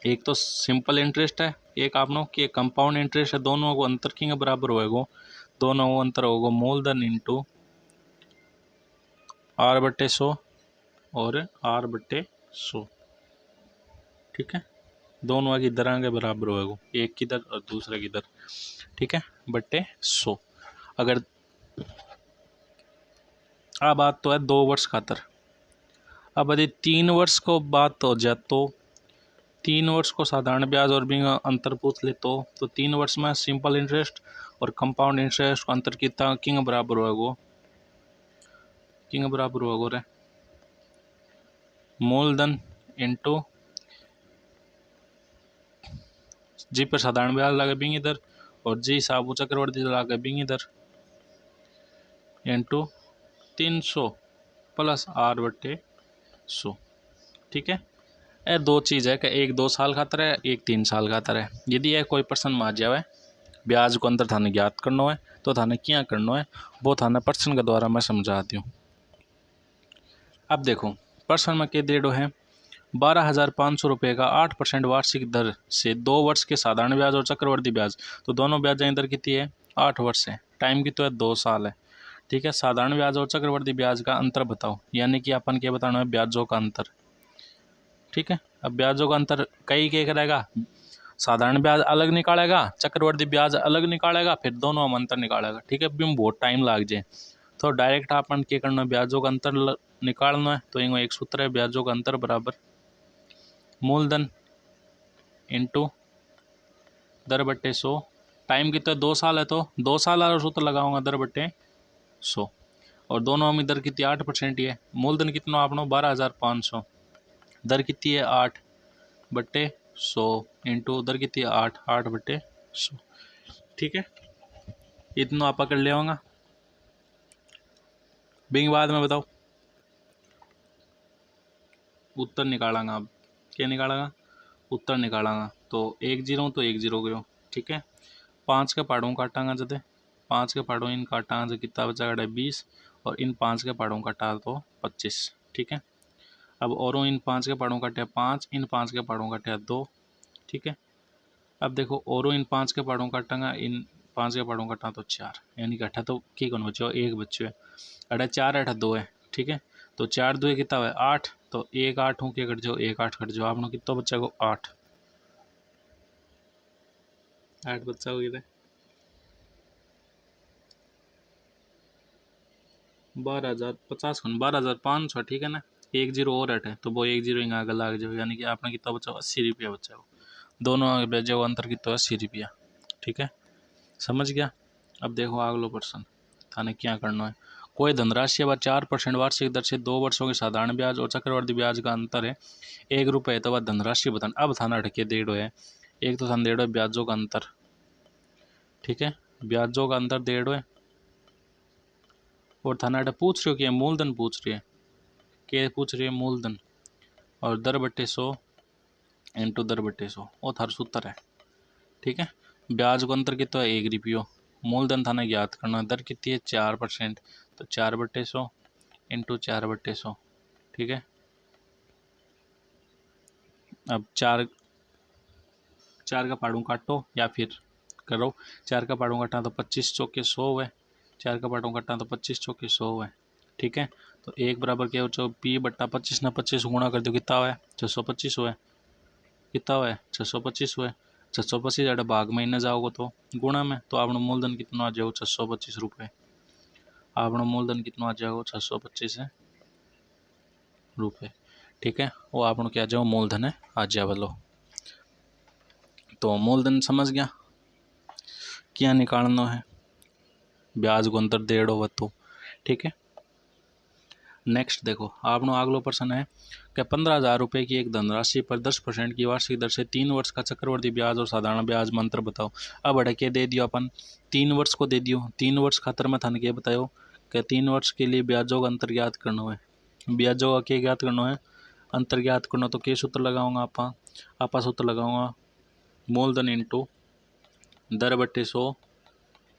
एक तो सिंपल इंटरेस्ट है, एक आपनो कि कंपाउंड इंटरेस्ट है, दोनों को अंतर किंग बराबर होएगो, दोनों को अंतर होगा मूलधन इंटू R/100 और R/100, ठीक है। दोनों की दर के बराबर होएगो, एक की दर और दूसरे की दर, ठीक है, बट्टे 100। अगर आ बात तो है 2 वर्ष खातर, अब यदि 3 वर्ष को बात हो जाए तो 3 वर्ष को साधारण ब्याज और भी अंतर पूछ ले तो 3 वर्ष में सिंपल इंटरेस्ट और कंपाउंड इंटरेस्ट को अंतर कितना किंग बराबर होगा, किंग बराबर होगा रे मूलधन इंटू जी पर साधारण ब्याज लगे बिंग इधर और जी साबु चक्रवर्ती लगे बिंग इधर इंटू 300 प्लस आर बटे 100। ठीक है, ये दो चीज़ है कि एक 2 साल खातर है, एक 3 साल खातर है। यदि यह कोई प्रश्न में आ जाए ब्याज को अंतर थाने ज्ञात करना है तो थाने क्या करना है वो थाने प्रश्न के द्वारा मैं समझा दूँ। अब देखो प्रश्न में क्या डेढ़ो है 12,500 रुपये का 8% वार्षिक दर से 2 वर्ष के साधारण ब्याज और चक्रवर्ती ब्याज, तो दोनों ब्याज दर कितनी है 8 वर्ष है, टाइम की तो है 2 साल है। ठीक है, साधारण ब्याज और चक्रवर्ती ब्याज का अंतर बताओ, यानी कि अपन क्या बताना है ब्याजों का अंतर। ठीक है, अब ब्याजों का अंतर कई क्या करेगा, साधारण ब्याज अलग निकालेगा, चक्रवर्ती ब्याज अलग निकालेगा, फिर दोनों हम अंतर निकालेगा। ठीक है, बिम बहुत टाइम लाग जाए तो डायरेक्ट अपन क्या करना है ब्याजों का अंतर निकालना है। तो एक सूत्र है ब्याजों का अंतर बराबर मूलधन इंटू दर बट्टे 100। टाइम कितना 2 साल है तो 2 साल और सूत्र लगाऊंगा दर बट्टे 100 और दोनों हम इधर कितनी 8% ही है। मूलधन कितना अपना 12,500, दर कितनी है 8 बट्टे 100 इंटू दर कितनी है 8 बट्टे 100। ठीक है, इतना आप कर ले बिंग बाद में बताओ उत्तर निकालांगा। अब क्या निकालेगा उत्तर निकालांगा तो 1 0 तो 1 0 गयो। ठीक है, 5 के पहाड़ों काटांगा जदे 5 के पहाड़ों इन काटांगा जो कितना बचा काटा 20 और इन 5 के पहाड़ों काटा तो 25। ठीक है, अब और इन 5 के पहाड़ों काटे 5, इन 5 के पहाड़ों काटे 2। ठीक है, अब देखो और इन 5 के पहाड़ों काटांगा इन 5 के पहाड़ों काटा तो 4, यानी कि अठा तो की कौन बच्चों एक बच्चों है अठा 4 अठा 2 है। ठीक है, तो 4 2 कितना है 8, तो 1 8 हूँ क्या कट जाओ 1 8 कट जाओ आपने कितना बच्चा को 8 बच्चा हो गया 12,050 खन 12,500। ठीक है ना, 1 0 और अठ है तो वो 1 0 आगे लग जाओ, यानी कि आपने कितना बचा 80 रुपया बचा हो, दोनों आगे भेजो अंतर कितना 80 रुपया। ठीक है, समझ गया। अब देखो अगलो प्रश्न थाने क्या करना है। कोई धनराशि व 4% वार्षिक दर से 2 वर्षों के साधारण ब्याज और चक्रवर्ती ब्याज का अंतर है 1 रुपये, तो वह धनराशि बताना। अब थाना अटके डेढ़ो है, एक तो थाना डेढ़ो है ब्याजों का अंतर। ठीक है, ब्याजों का अंतर डेढ़ो है और थाना अटक पूछ रही हो कि मूलधन पूछ रही है, क्या पूछ रही है मूलधन और दर बट्टे 100 इंटू दर बट्टे 100 और थार सूत्र है। ठीक है, ब्याज को अंतर कितना है 1 रुपयो, मूलधन थाना ज्ञात करना, दर कितनी है 4%, तो 4 बट्टे 100 इंटू 4 बट्टे 100। ठीक है, अब 4 का पहाड़ों काटो या फिर करो 4 का पहाड़ों काटा तो 25 चौके 100 है, 4 का पहाड़ों काटा तो 25 चौके 100 है। ठीक है, तो एक बराबर क्या हो पी बट्टा 25 ना 25 गुणा कर दो कितना है 625 है, कितना है 625 है। 625 अगर भाग में इन्हें जाओगे तो गुणा में, तो आपनो मूलधन कितना आ जाओ 625 रुपये, आपनो मूलधन कितना आ जाओ 625 रुपये। ठीक है, वो आपनो क्या जाओ मूलधन है आ जाए बोलो। तो मूलधन समझ गया क्या निकालना है, ब्याज को अंतर डेढ़ो वत्तो। ठीक है, नेक्स्ट देखो आपनो अगलो प्रश्न है कि 15,000 रुपये की एक धनराशि पर 10% की वार्षिक दर से 3 वर्ष का चक्रवर्ती ब्याज और साधारण ब्याज में अंतर बताओ। अब अड़के दे दियो अपन 3 वर्ष को दे दियो, 3 वर्ष खातर में थाने क्या बताओ कि 3 वर्ष के लिए ब्याजों का अंतर ज्ञात करना है। ब्याजों का क्या ज्ञात करना है अंतर ज्ञात करना, तो क्या सूत्र लगाऊंगा आपा सूत्र लगाऊंगा मूलधन इंटू दर बट्टे 100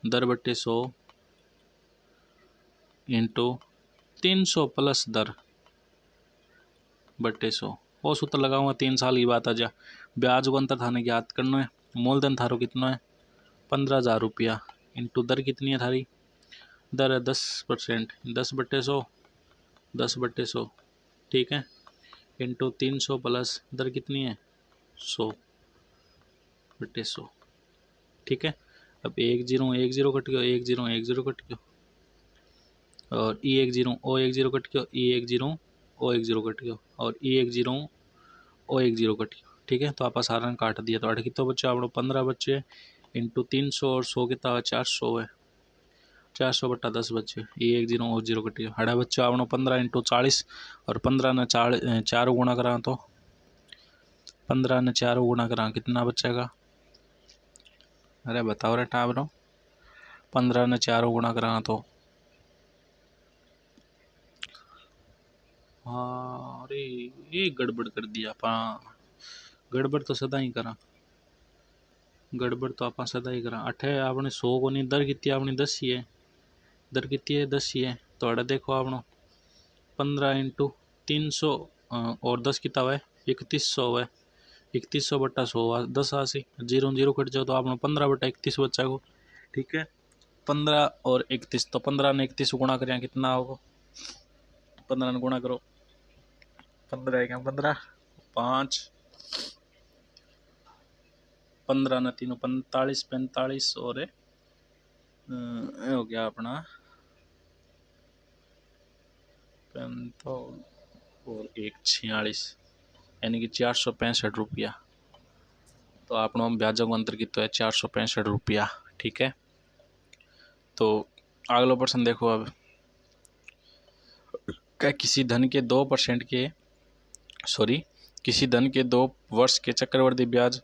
दर बट्टे 100 इंटू 300 प्लस दर बट्टे 100 वो सूत्र लगाऊंगा। 3 साल की बात आ जा, ब्याज को अंतर थाने ज्ञात करना है, मूलधन थारो कितना है 15,000 रुपया इंटू दर कितनी है थारी, दर है 10%, 10 बट्टे 100 10 बट्टे 100। ठीक है, इंटू 300 प्लस दर कितनी है 100 बट्टे 100। ठीक है, अब 1 0 कट गयो 1 0 कट गयो और ई 1 0 ओ 1 0 कट गयो ई 1 0 ओ एक जीरो कट गयो और ई एक जीरो ओ एक जीरो कट गयो। ठीक है, तो आप सारा काट दिया तो अठ कितो बच्चे आपको 15 बच्चे इंटू 300 और 100 कितना 400 है, 400 बट्टा 10 बच्चे, ये एक जीरो और जीरो कट गया। हड़ा बच्चे आपको 15 इंटू 40 और 15 ने 4 गुणा करा तो 15 ने 4 गुणा करा कितना बचेगा? अरे बताओ रे टाबरो, 15 ने 4 गुणा करा तो हाँ, अरे ये गड़बड़ कर दिया पा, गड़बड़ तो सदा ही करा, गड़बड़ तो आप सदा ही करा। अठे आपने 100 को नहीं दर कितनी आपने 10 ही है, दर कितनी है 10 ही है, तो अड़ा देखो आपनो 15 इंटू 300 और 10 कितना है 3100 है, 3100 बट्टा 100 10 आसी, जीरो जीरो कट जाओ तो आपने 15 बट्टा 31 बच्चा को। ठीक है, 15 और 31, तो 15 ने 31 गुणा करें कितना होगा? 15 ने गुणा करो, 15 है क्या 15 5, 15 ने 3 45 45 और हो गया अपना 45 और 1 46, यानी कि 465 रुपया। तो आपनो ब्याजों का अंतर कितना है 465 रुपया। ठीक है, तो अगला प्रश्न देखो अब, क्या किसी धन के 2% के किसी धन के 2 वर्ष के चक्रवृद्धि ब्याज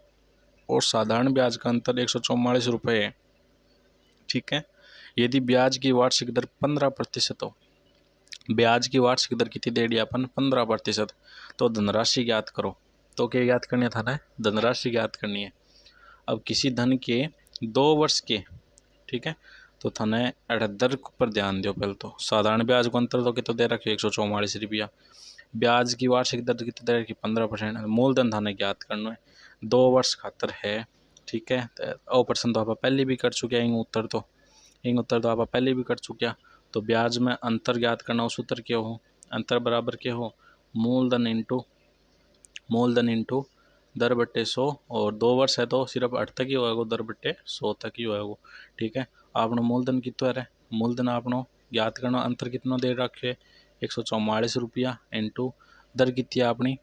और साधारण ब्याज का अंतर 144 रुपये है। ठीक है, यदि ब्याज की वार्षिक दर 15% हो, ब्याज की वार्षिक दर कितनी दे दी अपन 15%, तो धनराशि ज्ञात करो। तो क्या ज्ञात करनी था ना, धनराशि ज्ञात करनी है। अब किसी धन के 2 वर्ष के, ठीक है, तो थाने दर पर ध्यान दो। पहले तो साधारण ब्याज को अंतर तो कितना दे रखे 144 रुपया, ब्याज की वार्षिक दर कितनी दे रखी 15%, मूलधन थाने ज्ञात करना है 2 वर्ष खातर है। ठीक है, तो ऑपरेशन तो आप पहले भी कर चुके हैं, इंग उत्तर तो आप पहले भी कर चुके। तो ब्याज में अंतर ज्ञात करना, उस उत्तर के हो अंतर बराबर के हो मूलधन इंटू दर बट्टे 100, और 2 वर्ष है तो सिर्फ 8 तक ही होगा, दर बट्टे 100 तक ही होगा। ठीक है, आपनो मूलधन कितना है, मूलधन आपनो ज्ञात करना, अंतर कितना दे रखे 144 रुपया इंटू दर कितनी अपनी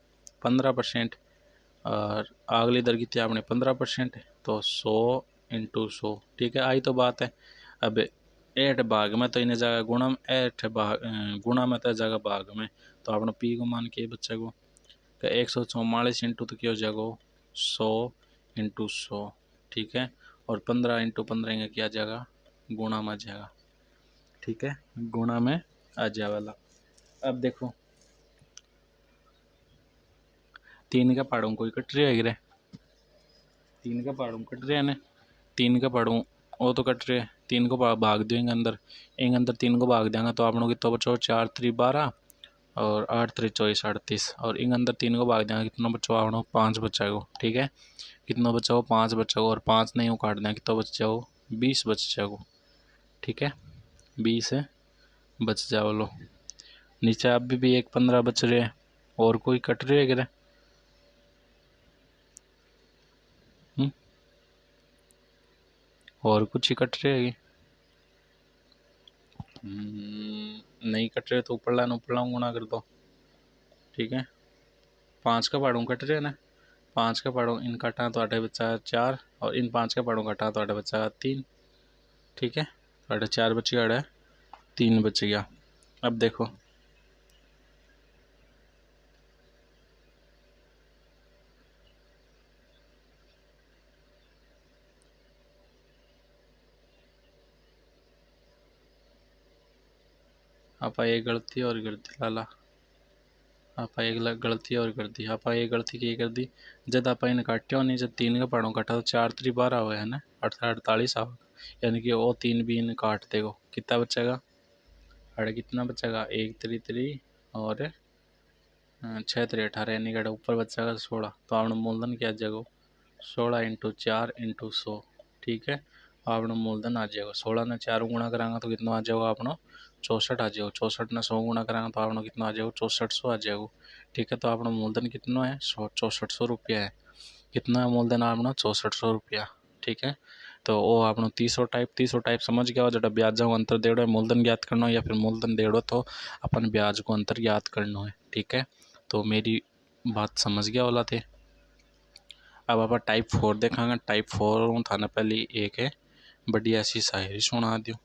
15%, और अगली दर कितनी अपनी 15%, तो 100 इंटू 100। ठीक है, आई तो बात है। अब 8 भाग में तो इन्हें जगह गुणा में 8 भाग गुणा में तो जगह भाग में, तो आपने पी को मान के बच्चे को 144 इंटू तो क्या हो जाएगा 100 इंटू 100। ठीक है, और 15 इंटू 15 का क्या जाएगा गुणा में जाएगा। ठीक है, गुणा में आ जाएगा। अब देखो 3 का पहाड़ों कोई कट रहे है, 3 का पहाड़ों कट रहे हैं ना, 3 का पहाड़ों वो तो कट रहे, 3 को भाग दो इंग अंदर 3 को भाग देंगे तो आप लोग कितना बचो 4 3 12 और 8 3 24 38, और इंग अंदर 3 को भाग देंगे कितना बच्चों आप लोग 5 बच्चा को। ठीक है, कितना बच्चा हो 5 बच्चा को, और 5 नहीं हो काट दें कितना बच जाओ 20 बच जाओ। ठीक है, 20 है बच जाओ लो। नीचे अब भी एक 15 बच रहे हैं, और कोई कट रहे है क्या? और कुछ ही कट रहे है? नहीं कट रहे तो ऊपर गुणा कर दो। ठीक है, 5 का पहाड़ों कट रहे हैं ना, 5 का पहाड़ों इन काटा तो 8 बच्चा 4, और इन 5 का पहाड़ों काटा तो 8 बच्चा 3। ठीक है, तो 8 4 बच गया, 8 3 बच गया। अब देखो आप ये गलती और कर दी लाला, आप एक गलती और कर दी, आप ये गलती की कर दी जब आप इन काट्यो नहीं, जब 3 का पहाड़ों काटा तो 4 3 12 हुए है ना, 48 आओ, यानी कि वो 3 भी इन काट देगा कितना बचेगा, अरे कितना बचेगा 1 3 3 और 6 3 18, यानी कि ऊपर बचेगा 16। तो आपने मूलधन क्या आ जाएगा 16 इंटू 4 इंटू 100। ठीक है, आपने मूलधन आ जाएगा 16 ने 4 गुणा कराएंगे तो कितना आ जाएगा आपनो 64 आ जाएगा, 64 ने 100 गुणा कराएंगे तो आपनो कितना आ जाएगा 6400 आ जाएगा। ठीक है, तो आपनो मूलधन कितना है 6400 रुपया है, कितना है मूलधन आपनो 6400 रुपया। ठीक है, तो वो आपनो तीसरो टाइप समझ गया हो जटा ब्याज को अंतर देड़ो है मूलधन ज्ञात करना है, या फिर मूलधन देड़ो तो अपन ब्याज को अंतर ज्ञात करना है। ठीक है, तो मेरी बात समझ गया वाला थे। अब आप टाइप 4 देखांगे। टाइप 4 थाने पहली एक है बढ़िया सी शायरी सुना दूँ,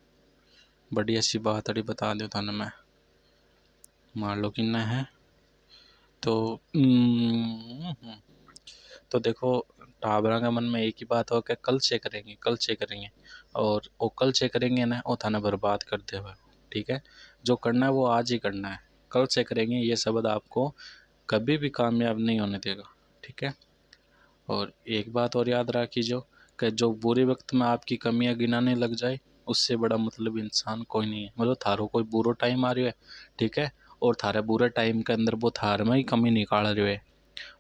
बढ़िया सी बात अड़ी बता दूँ थाने मैं। मान लो कि न है तो देखो टाबरा के मन में एक ही बात हो कि कल से करेंगे, कल से करेंगे, और वो कल से करेंगे ना वो थाने बर्बाद कर दे हुए। ठीक है, जो करना है वो आज ही करना है, कल से करेंगे ये शब्द आपको कभी भी कामयाब नहीं होने देगा। ठीक है, और एक बात और याद रखी कि जो बुरे वक्त में आपकी कमियां गिनाने लग जाए उससे बड़ा मतलब इंसान कोई नहीं है। मतलब थारो कोई बुरा टाइम आ रहा है, ठीक है, और थारे बुरे टाइम के अंदर वो थार में ही कमी निकाल रहे है,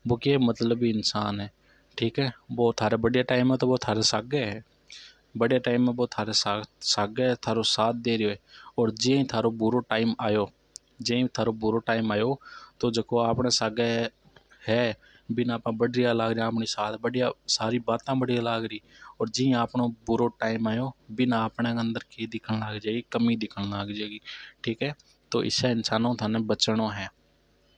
वो के मतलब ही इंसान है। ठीक है, वो थारे बढ़िया टाइम है तो वो थारे सागे है, बढ़िया टाइम में वो थारे सागे है, थारो साथ दे रहे है। और जे थारो बुरो टाइम आयो, जे थारो बुरो टाइम आयो तो जो आपने सागे है बिना आप बढ़िया लाग रहा अपनी साथ बढ़िया सारी बातें बढ़िया लाग रही, और जी आपनो बुरो टाइम आयो बिना अपने अंदर की दिखने लग जाएगी, कमी दिखने लग जाएगी। ठीक है, तो इससे इंसानों थाने बचना है।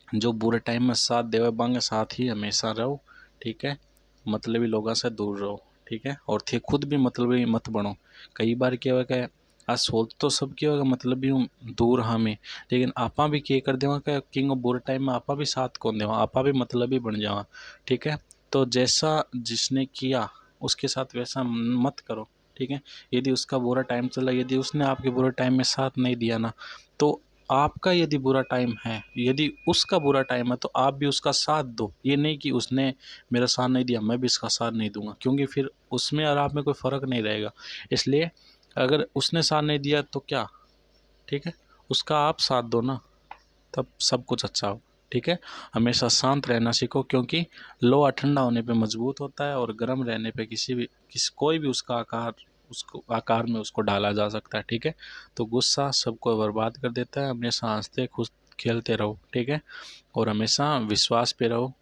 जो बुरे टाइम में साथ देवे बांगे साथ ही हमेशा रहो। ठीक है, मतलबी लोगों से दूर रहो। ठीक है, और थे खुद भी मतलबी मत बनो। कई बार क्या होगा कि आज सोच तो सब क्या होगा मतलबी दूर हमें, लेकिन आपा भी क्या कर देवा कि किंग बुरे टाइम में आपा भी साथ कौन देवा, आपा भी मतलबी बन जावा। ठीक है, तो जैसा जिसने किया उसके साथ वैसा मत करो। ठीक है, यदि उसका बुरा टाइम चला, यदि उसने आपके बुरे टाइम में साथ नहीं दिया ना, तो आपका यदि बुरा टाइम है, यदि उसका बुरा टाइम है तो आप भी उसका साथ दो। ये नहीं कि उसने मेरा साथ नहीं दिया मैं भी इसका साथ नहीं दूंगा, क्योंकि फिर उसमें और आप में कोई फ़र्क नहीं रहेगा। इसलिए अगर उसने साथ नहीं दिया तो क्या, ठीक है, उसका आप साथ दो ना, तब सब कुछ अच्छा हो। ठीक है, हमेशा शांत रहना सीखो, क्योंकि लोहा ठंडा होने पे मजबूत होता है और गर्म रहने पे कोई भी उसका आकार उसको आकार में उसको डाला जा सकता है। ठीक है, तो गुस्सा सबको बर्बाद कर देता है। हमेशा हंसते खुश खेलते रहो। ठीक है, और हमेशा विश्वास पे रहो।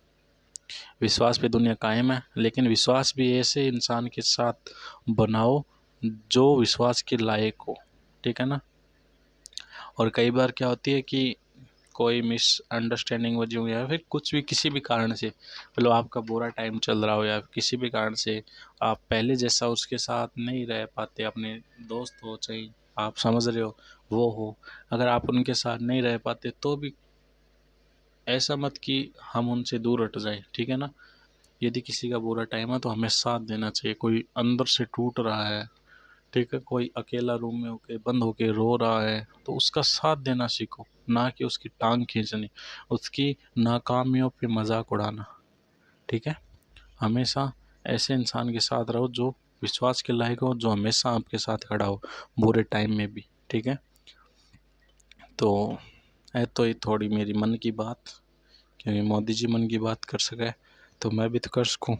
विश्वास पे दुनिया कायम है, लेकिन विश्वास भी ऐसे इंसान के साथ बनाओ जो विश्वास के लायक हो। ठीक है ना, और कई बार क्या होती है कि कोई मिसअंडरस्टैंडिंग वजह हो या फिर कुछ भी किसी भी कारण से, मतलब आपका बुरा टाइम चल रहा हो या किसी भी कारण से आप पहले जैसा उसके साथ नहीं रह पाते, अपने दोस्त हो चाहे आप समझ रहे हो वो हो, अगर आप उनके साथ नहीं रह पाते तो भी ऐसा मत कि हम उनसे दूर हट जाए। ठीक है ना, यदि किसी का बुरा टाइम है तो हमें साथ देना चाहिए। कोई अंदर से टूट रहा है, ठीक है, कोई अकेला रूम में होके बंद होके रो रहा है तो उसका साथ देना सीखो, ना कि उसकी टांग खींचनी, उसकी नाकामियों पे मजाक उड़ाना। ठीक है, हमेशा ऐसे इंसान के साथ रहो जो विश्वास के लायक हो, जो हमेशा आपके साथ खड़ा हो बुरे टाइम में भी। ठीक है, तो है तो ये थोड़ी मेरी मन की बात, क्योंकि मोदी जी मन की बात कर सके तो मैं भी तो कर सकूँ।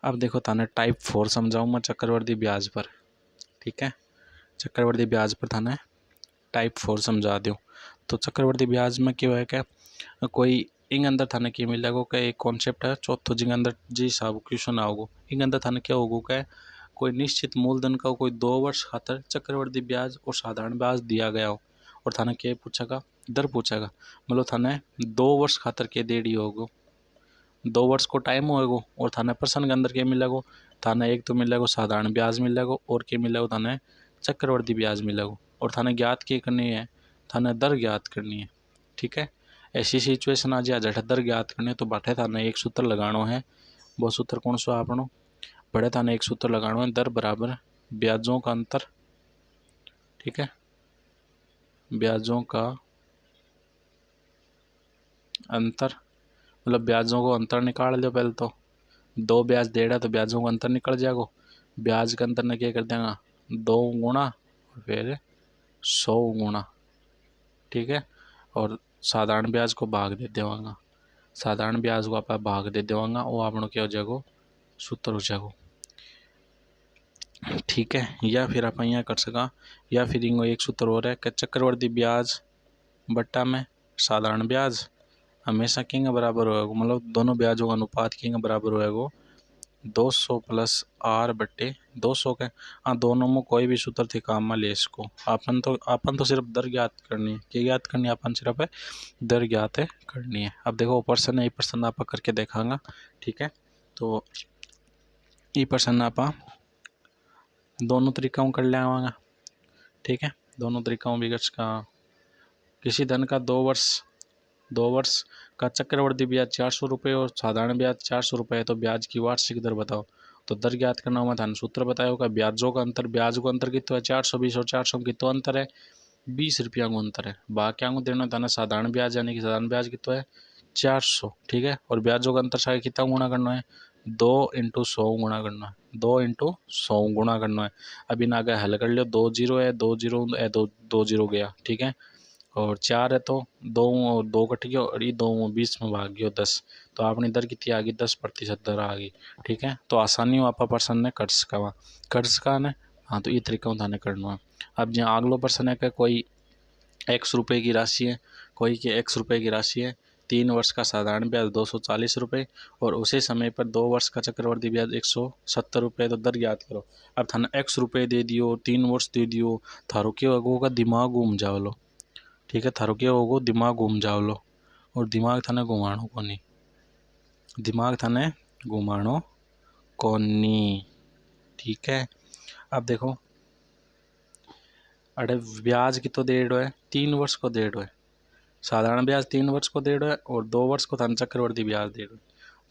अब देखो थाने टाइप 4 समझाऊँ मैं चक्रवर्ती ब्याज पर। ठीक है, चक्रवर्ती ब्याज पर थाने टाइप 4 समझा दूँ। तो चक्रवर्ती ब्याज में क्या है क्या, कोई इंग अंदर थाने क्या मिलेगा का एक कॉन्सेप्ट है चौथो जिंग अंदर जी साहब क्वेश्चन आओगो। इंग अंदर थाने क्या होगो क्या, कोई निश्चित मूलधन का कोई 2 वर्ष खातर चक्रवर्ती ब्याज और साधारण ब्याज दिया गया हो, और थाने क्या पूछेगा, दर पूछेगा। मतलब थाने 2 वर्ष खातर के देड़ी होगो, 2 वर्ष को टाइम होएगो, और थाने पर्सन के अंदर क्या मिलेगो, थाने एक तो मिलेगो साधारण ब्याज मिलेगो और क्या मिलेगो थाने चक्रवर्ती ब्याज मिलेगो। और थाने ज्ञात क्या करनी है, थाने दर ज्ञात करनी है। ठीक है, ऐसी सिचुएशन आ जाए जट दर ज्ञात करने तो बाटे थाने एक सूत्र लगानो है। वो सूत्र कौन सा आपनो, बड़े थाने एक सूत्र लगानो है, दर बराबर ब्याजों का अंतर। ठीक है, ब्याजों का अंतर, मतलब ब्याजों को अंतर निकाल लो पहले तो। 2 ब्याज दे रहा तो ब्याजों का अंतर निकल जाएगा, ब्याज का अंतर ने क्या कर देगा 2 गुना फिर 100 गुना। ठीक है, और साधारण ब्याज को भाग दे देवांगा, साधारण ब्याज को आप भाग दे देवांगा, वो आपनो क्या हो जाएगा सूत्र हो जाएगा। ठीक है, या फिर आप यहाँ कर सका, या फिर इनको एक सूत्र हो रहा है कि चक्रवर्ती ब्याज बट्टा में साधारण ब्याज हमेशा किंग बराबर होएगा, मतलब दोनों ब्याजों का अनुपात किंग बराबर होएगा 200 प्लस आर बट्टे 200 के। हाँ, दोनों में कोई भी सूत्र थी काम में ले इसको। अपन तो सिर्फ दर ज्ञात करनी है। क्या ज्ञात करनी है? अपन सिर्फ दर ज्ञात करनी है। अब देखो ऑपरेशन है, ये प्रश्न आप करके देखांगा। ठीक है, तो ये प्रश्न आप दोनों तरीकों कर ले आवांगा। ठीक है, दोनों तरीकों भी का किसी धन का 2 वर्ष का चक्रवर्ती ब्याज 400 रुपये और साधारण ब्याज 400 रुपये है, तो ब्याज की वार्षिक दर बताओ। तो दर ज्ञात करना हुआ था, सूत्र बताया होगा। ब्याजों का अंतर, ब्याज को अंतर कितना है? 420 और 400 कितना अंतर है? 20 रुपया को अंतर है। बाकी को देना था ना साधारण ब्याज, यानी कि साधारण ब्याज कितना है? 400। ठीक है, और ब्याजों का अंतर शायद कितना गुणा करना है? 2 × 100 गुणा करना है। 2 × 100 गुणा करना है। अभी ना आगे हल कर लियो। 2 जीरो है, 2 जीरो है, 2 जीरो गया। ठीक है, और 4 है तो 2 और 2 कट गया, और ये 2 20 में भाग गया 10। तो आपने दर कितनी आ गई? 10% दर आ गई। ठीक है, तो आसानी हो आप पर्सन ने कर सका ने। हाँ, तो ये तरीका थाने करना है। अब जहाँ अगलो पर्सन है कि कोई x रुपये की राशि है, कोई के x रुपये की राशि है। 3 वर्ष का साधारण ब्याज 240 रुपये और उसी समय पर 2 वर्ष का चक्रवर्ती ब्याज 170 रुपये। तो दर ज्ञात करो। अब थाने x रुपये दे दियो, 3 वर्ष दे दियो, थारो के अगो का दिमाग घूम जाओ लो। ठीक है, थारो के होगो दिमाग घूम जाओ लो, और दिमाग थाने घुमाणो कोनी, दिमाग थाने घुमाणो कोनी। ठीक है, अब देखो अरे ब्याज की तो डेढ़ है, 3 वर्ष को डेढ़ है। साधारण ब्याज 3 वर्ष को डेढ़ है और 2 वर्ष को थाने चक्रवर्ती ब्याज डेढ़ है।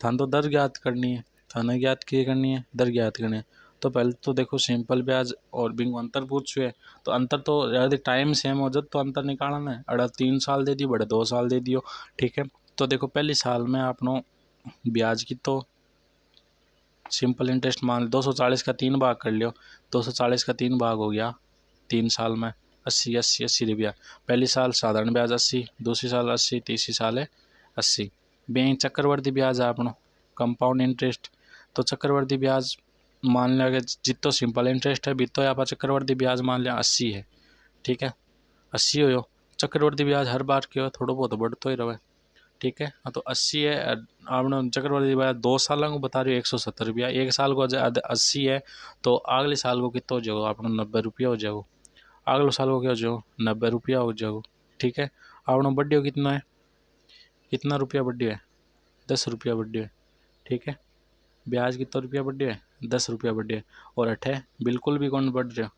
थाने तो दर ज्ञात करनी है। थाने ज्ञात किए करनी है? दर ज्ञात करनी है। तो पहले तो देखो सिंपल ब्याज और बिंग अंतर पूछो है, तो अंतर तो यदि टाइम सेम हो जाए तो अंतर निकालना है। अगर 3 साल दे दियो, बड़े 2 साल दे दियो। ठीक है, तो देखो पहली साल में आपनो ब्याज की तो सिंपल इंटरेस्ट मान 240 का 3 भाग कर लियो। 240 का 3 भाग हो गया 3 साल में 80 80 80 रुपया। पहली साल साधारण ब्याज 80, दूसरी साल 80, तीसरी साल है 80। बैंक चक्रवर्ती ब्याज है अपनो कंपाउंड इंटरेस्ट। तो चक्रवर्ती ब्याज मान लिया कि जितो सिंपल इंटरेस्ट है बितो यहाँ पर चक्रवर्ती ब्याज मान लिया 80 है। ठीक है, 80 हो। चक्रवर्ती ब्याज हर बार क्यों थोड़ा बहुत बढ़तो ही रहे। ठीक है, हाँ, तो 80 है। आपने चक्रवर्ती ब्याज 2 साल को बता रही हो 170 रुपया। 1 साल को 80 है, तो अगले साल को कितना हो जाएगा? आपने 90 रुपया हो जाएगा। अगले साल को क्या हो जाएगा? 90 रुपया हो जाएगा। ठीक है, आपने बढ़िया कितना है? कितना रुपया बढ़िया है? 10 रुपया बढ़िया है। ठीक है, ब्याज कितना रुपया बढ़िया है? 10 रुपया बढ़िया है। और अठे बिल्कुल भी कौन बढ़ रहा?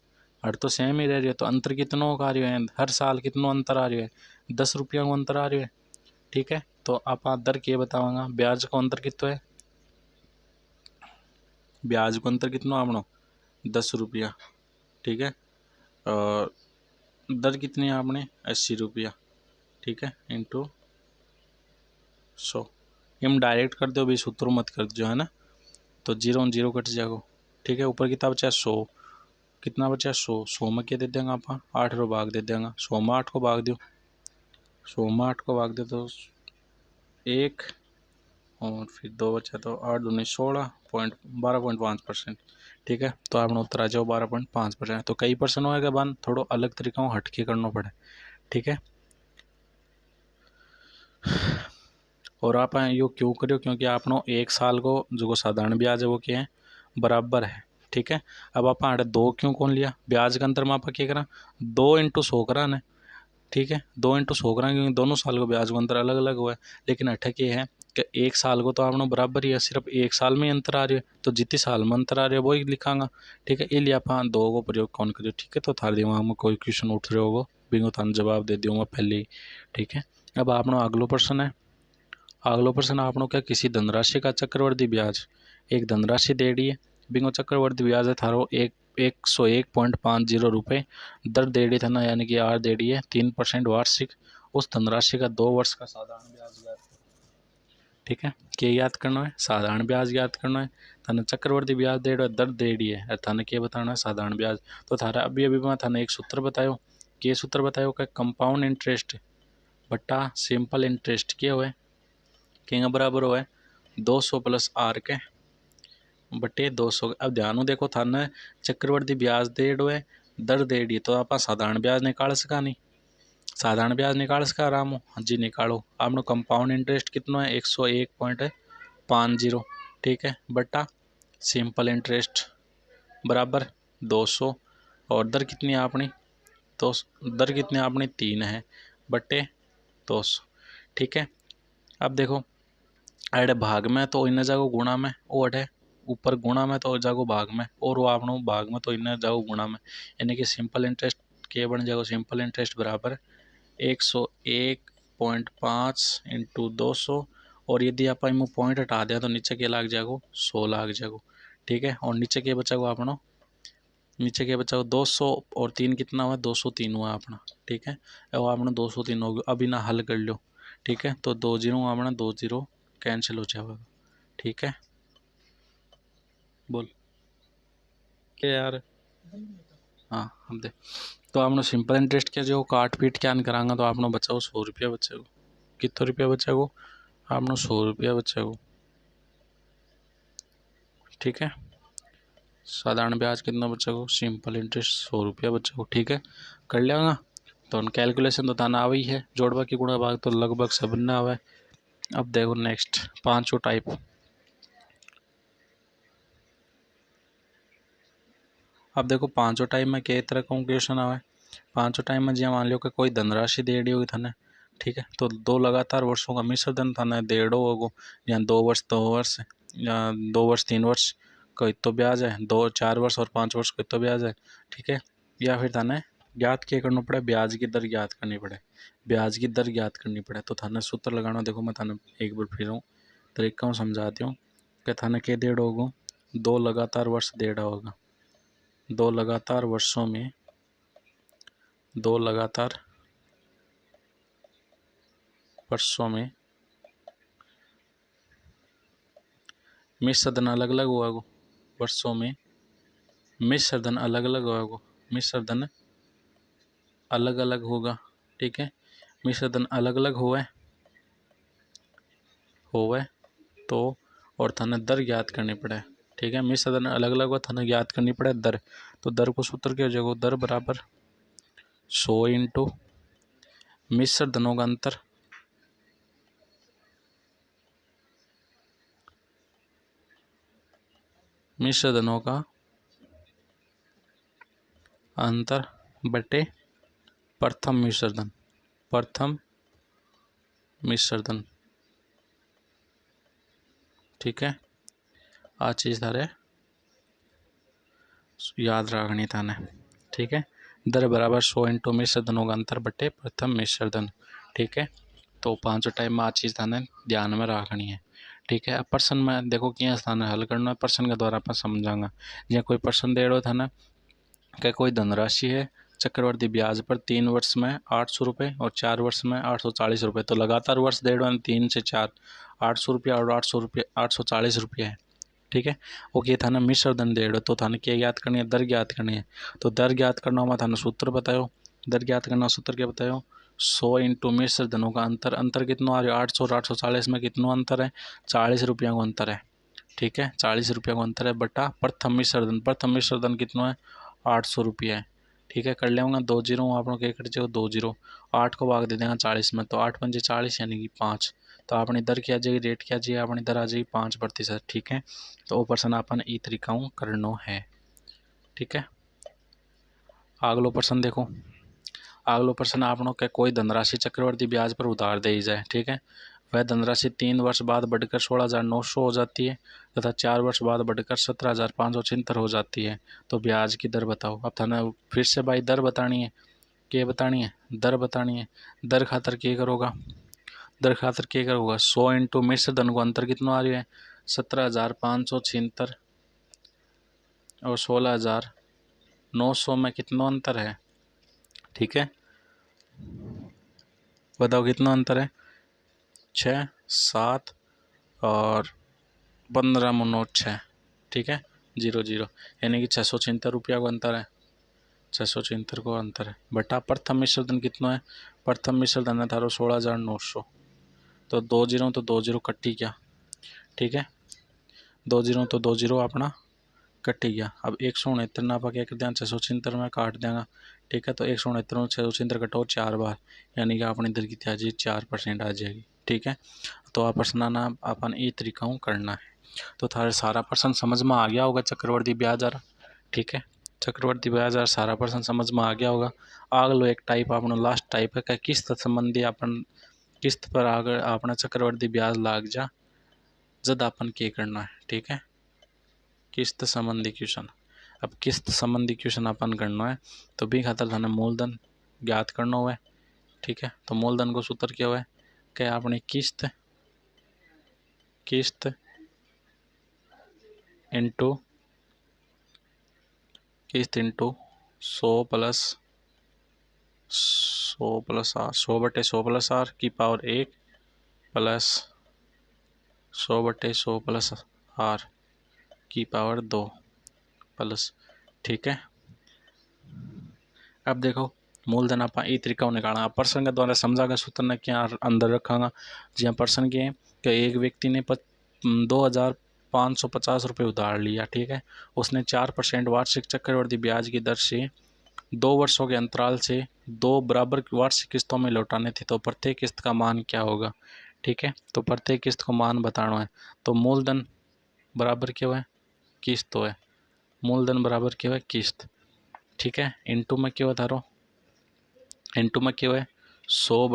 अठ तो सेम ही रह रही है। तो अंतर कितनों का आ रहा है? हर साल कितनों अंतर आ रहा है? 10 रुपया को अंतर आ रहा है। ठीक है, तो आप दर के बतावांगा। ब्याज को अंतर कितना है? ब्याज को अंतर कितना आपनो? 10 रुपया। ठीक है, और दर कितनी है आपने? 80 रुपया। ठीक है, इंटू 100। हम डायरेक्ट कर दो भी, सूत्र मत कर दो है ना, तो 0 0 कट जाएगा। ठीक है, ऊपर कितना बचा? 100। कितना बचा? 100। 100 में क्या दे देंगे आप? 8 रो भाग दे देंगे। 100 में 8 को भाग दो। 100 में 8 को भाग दे तो 1 और फिर 2 बचा, तो 8 दूनी 16.12.5%। ठीक है, तो आपने उत्तर आ जाओ 12.5%। तो कई परसेंट होएगा बन थोड़ा अलग तरीका हट के करना पड़े। ठीक है, और आप यो क्यों करो? क्योंकि आपनो 1 साल को जो साधारण ब्याज है वो क्या है? बराबर है। ठीक है, अब आप 2 क्यों कौन लिया? ब्याज का अंतर में आप क्या करा? 2 × 100 करा ने। ठीक है, 2 × 100 करा, क्योंकि दोनों साल को ब्याज का अंतर अलग अलग हुआ है। लेकिन अठक ये है कि 1 साल को तो आपने बराबर ही है, सिर्फ 1 साल में अंतर आ रही है। तो जितनी साल में अंतर आ रही है वही लिखांगा। ठीक है, ये लिए आप 2 को प्रयोग कौन करियो। ठीक है, तो थारे दिमाग में कोई क्वेश्चन उठ रहे होगा बिंगो थाने जवाब दे दूंगा पहले ही। ठीक है, अब आपनो अगलो प्रश्न है। अगलो प्रश्न आपनो क्या? किसी धनराशि का चक्रवर्ती ब्याज एक धनराशि दे दी है। बिंगो चक्रवर्ती ब्याज है थारो 101.50 रुपये। दर दे दी था ना, यानी कि आर दे दी है 3% वार्षिक। उस धनराशि का 2 वर्ष का साधारण ब्याज ज्ञात करो। ठीक है, क्या याद करना है? साधारण ब्याज याद करना है। थाने चक्रवर्ती ब्याज दे रहा है, दर दे दी है, थाने क्या बताना है? साधारण ब्याज। तो थारा अभी अभी मैं थाने एक सूत्र बतायो। क्या सूत्र बतायो? कि कंपाउंड इंटरेस्ट बट्टा सिंपल इंटरेस्ट क्या हुआ? क्या बराबर हुआ है? 200 प्लस आर के बटे 200। अब ध्यान देखो थाने चक्रवर्ती ब्याज दे दो है, दर दे दी, तो आप साधारण ब्याज निकाल सका नहीं? साधारण ब्याज निकाल सका आराम हो? हाँ जी निकालो। आपने कंपाउंड इंटरेस्ट कितना है? 101.50। ठीक है, बटा सिंपल इंटरेस्ट बराबर 200 और दर कितनी है अपनी दर कितनी है अपनी 3 है बटे 200। ठीक है, अब देखो अड़े भाग में तो इन जागो गुणा में वो अड़े ऊपर गुणा में तो जागो भाग में और वो आपनो भाग में तो इन जागो गुणा में, यानी कि सिंपल इंटरेस्ट के बन जाएगा सिंपल इंटरेस्ट बराबर 101.5 इंटू 200 और यदि आप इनमें पॉइंट हटा दिया तो नीचे के लाग जाएगा 100 लाग जाएगा। ठीक है, और नीचे के बचा अपना नीचे के बचा 200 और 3 कितना हुआ 203 हुआ अपना। ठीक है, और अपना 203 हो गया, अभी ना हल कर लो। ठीक है, तो 2 जीरो अपना 2 जीरो कैंसिल हो जाएगा। ठीक है, बोल क्या यार। हाँ हम दे तो आपने सिंपल इंटरेस्ट क्या जो काट पीट क्या करांगा तो आपने बचाओ 100 रुपया बचेगा। कितना रुपया बचेगा आपने 100 रुपया बचेगा। ठीक है, साधारण ब्याज कितना बचेगा सिंपल इंटरेस्ट 100 रुपया बचेगा। ठीक है, कर लेगा तो कैलकुलेशन तो ताना आवी है, जोड़वा की गुणा भाग तो लगभग सब ना आवे। अब देखो नेक्स्ट पांचों टाइप। अब देखो पांचों टाइप में कई तरह का क्वेश्चन आवे। पांचों टाइम में ज्यादा मान लो कि कोई धनराशि देड़ी होगी थाने। ठीक है, तो 2 लगातार वर्षों का मिश्र धन थाने देड़ो होगो, या 2 वर्ष या 2 वर्ष 3 वर्ष कोई तो ब्याज है, 2 4 वर्ष और 5 वर्ष कोई तो ब्याज है। ठीक है, या फिर थाने ज्ञात क्या करना पड़े ब्याज की दर ज्ञात करनी पड़े, ब्याज की दर ज्ञात करनी पड़े। तो थाने सूत्र लगाना देखो मैं थाने एक बार फिर तरीका समझाती हूँ कि थाने के डेढ़ होगा 2 लगातार वर्ष डेढ़ होगा, 2 लगातार वर्षों में 2 लगातार वर्षों में मिश्र धन अलग अलग हुआ गो, वर्षों में मिश्र धन अलग अलग हुआ गो, मिश्र धन अलग अलग होगा। ठीक है, मिश्र धन अलग अलग होवे तो और थाने दर ज्ञात करनी पड़े। ठीक है, मिश्र धन अलग अलग हो थाने ज्ञात करनी पड़े दर। तो दर को सूत्र क्या हो जाएगा दर बराबर 100 इंटू मिश्र धनों का अंतर, मिश्र धनों का अंतर बटे प्रथम मिश्र धन, प्रथम मिश्र धन। ठीक है, आ चीज थारे याद रखनी थाने। ठीक है, दर बराबर 100 इंटू मिश्र धनों का अंतर बटे प्रथम मिश्र धन। ठीक है, तो पांचों टाइम में आ चीज थाने ध्यान में रखनी है। ठीक है, अब प्रश्न में देखो क्या थाने हल करना है, प्रश्न के द्वारा अपन समझांगा। या कोई प्रश्न दे रहा था ना कि कोई धनराशि है चक्रवर्ती ब्याज पर 3 वर्ष में 800 रुपये और 4 वर्ष में 840 रुपये। तो लगातार वर्ष दे रहे 3 से 4 800 रुपया और 800 रुपये 840 रुपये है। ठीक है, वो ये थाने मिश्र धन दे रहे तो थाने क्या ज्ञात करनी है दर ज्ञात करनी है। तो दर ज्ञात करना हुआ थाने सूत्र बताओ, दर ज्ञात करना सूत्र क्या बताओ 100 इंटू मिश्र धनों का अंतर, अंतर कितना आ रहा है 800 और 840 में कितना अंतर है 40 रुपया का अंतर है। ठीक है, 40 रुपया का अंतर है बटा प्रथम मिश्र धन, प्रथम मिश्र धन कितना है 800 रुपया है। ठीक है, कर लेंगे 2 जीरो आप लोग क्या कर जाएगा 2 जीरो 8 को भाग दे देंगे 40 में तो 8 पंजे 40 यानी कि 5। तो अपनी दर क्या आ जाएगी रेट क्या चाहिए अपनी दर आ जाएगी 5%। ठीक है, तो वो प्रश्न अपन ई तरीका करना है। ठीक है, अगलो प्रश्न देखो, अगलो प्रश्न आप लोग के कोई धनराशि चक्रवर्ती ब्याज पर उधार दी जाए। ठीक है, वह धनराशि 3 वर्ष बाद बढ़कर 16,900 हो जाती है तथा 4 वर्ष बाद बढ़कर 17,576 हो जाती है। तो ब्याज की दर बताओ। अब थाने फिर से भाई दर बतानी है, क्या बतानी है दर बतानी है। दर खातर क्या करोगा, दर खातर क्या करोगा 100 इंटू मिश्र धन को अंतर कितना आ रहा है 17,576 और 16,900 में कितना अंतर है। ठीक है, बताओ कितना अंतर है 6 7 और 15 मुनो 6। ठीक है, 0 0 यानी कि 676 रुपया का अंतर है, 676 को अंतर है बटा प्रथम मिश्र धन कितना है, प्रथम मिश्र धन है थारो 16,900। तो 2 जीरो तो 2 जीरो कट्टी गया। ठीक है, 2 जीरो तो 2 जीरो अपना कट्टी गया। अब 169 ना आप क्या कर देंगे 676 में काट देंगे। ठीक है, तो 169 में 676 कटो 4 बार यानी कि अपनी दर की त्याजी 4% आ जाएगी। ठीक है, तो आप प्रश्न ना अपन ये तरीका करना है। तो थारे सारा पर्सन समझ में आ गया होगा चक्रवर्ती ब्याज दर। ठीक है, चक्रवर्ती ब्याज दर सारा पर्सन समझ में आ गया होगा। आगलो एक टाइप अपनो लास्ट टाइप है कि किस्त संबंधी अपन किस्त पर आगे अपना चक्रवर्ती ब्याज लाग जा जद अपन के करना है। ठीक है, किस्त संबंधी क्वेश्चन। अब किस्त संबंधी क्वेश्चन अपन करना है तो भी खातर थाने मूलधन ज्ञात करना हुआ है। ठीक है, तो मूलधन को सूत्र क्या हुआ है कि अपनी किस्त इंटू किस्त इंटू 100 बटे 100 प्लस आर की पावर 1 प्लस 100 प्लस आर की पावर 2 प्लस। ठीक है, अब देखो मूलधन आप ई तरीका निकालना पर्सन के द्वारा समझा गया सूत्र ने क्या अंदर रखागा। जी पर्सन के कि एक व्यक्ति ने 2550 रुपये उधार लिया। ठीक है, उसने 4% वार्षिक चक्रवृद्धि ब्याज की दर से 2 वर्षों के अंतराल से 2 बराबर वार्षिक किस्तों में लौटाने थे। तो प्रत्येक किस्त का मान क्या होगा। ठीक है, तो प्रत्येक किस्त को मान बताना है। तो मूलधन बराबर क्या हुआ है किस्त है, मूलधन बराबर क्या हुआ है किस्त। ठीक है, इंटू में क्या बता रहा हूँ, इंटू में क्या है 100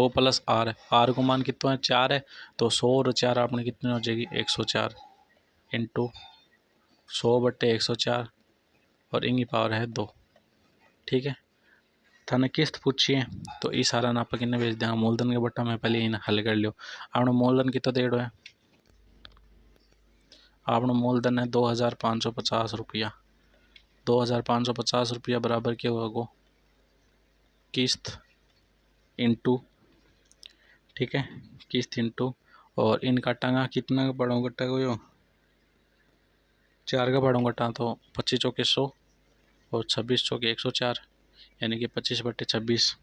प्लस आर है। आर को मान कितना है 4 है, तो 100 और 4 आपने कितनी हो जाएगी 104 इंटू 100/104 और इनकी पावर है 2। ठीक है, थाने किस्त पूछिए तो इस सारा ना आप किन्ने भेज देंगे मूलधन के बट्टा में पहले इन हल कर लियो। आपने मूलधन कितना देड़ो है, आपने मूलधन है 2550 रुपया। 2550 रुपया बराबर क्या होगा किस्त इंटू। ठीक है, किस्त इंटू और इन काटांगा कितना का पढ़ो कट्टा को 4 का पढ़ो कट्टा तो 25 चौके 100 और 26 चौके 104 यानी कि 25/26।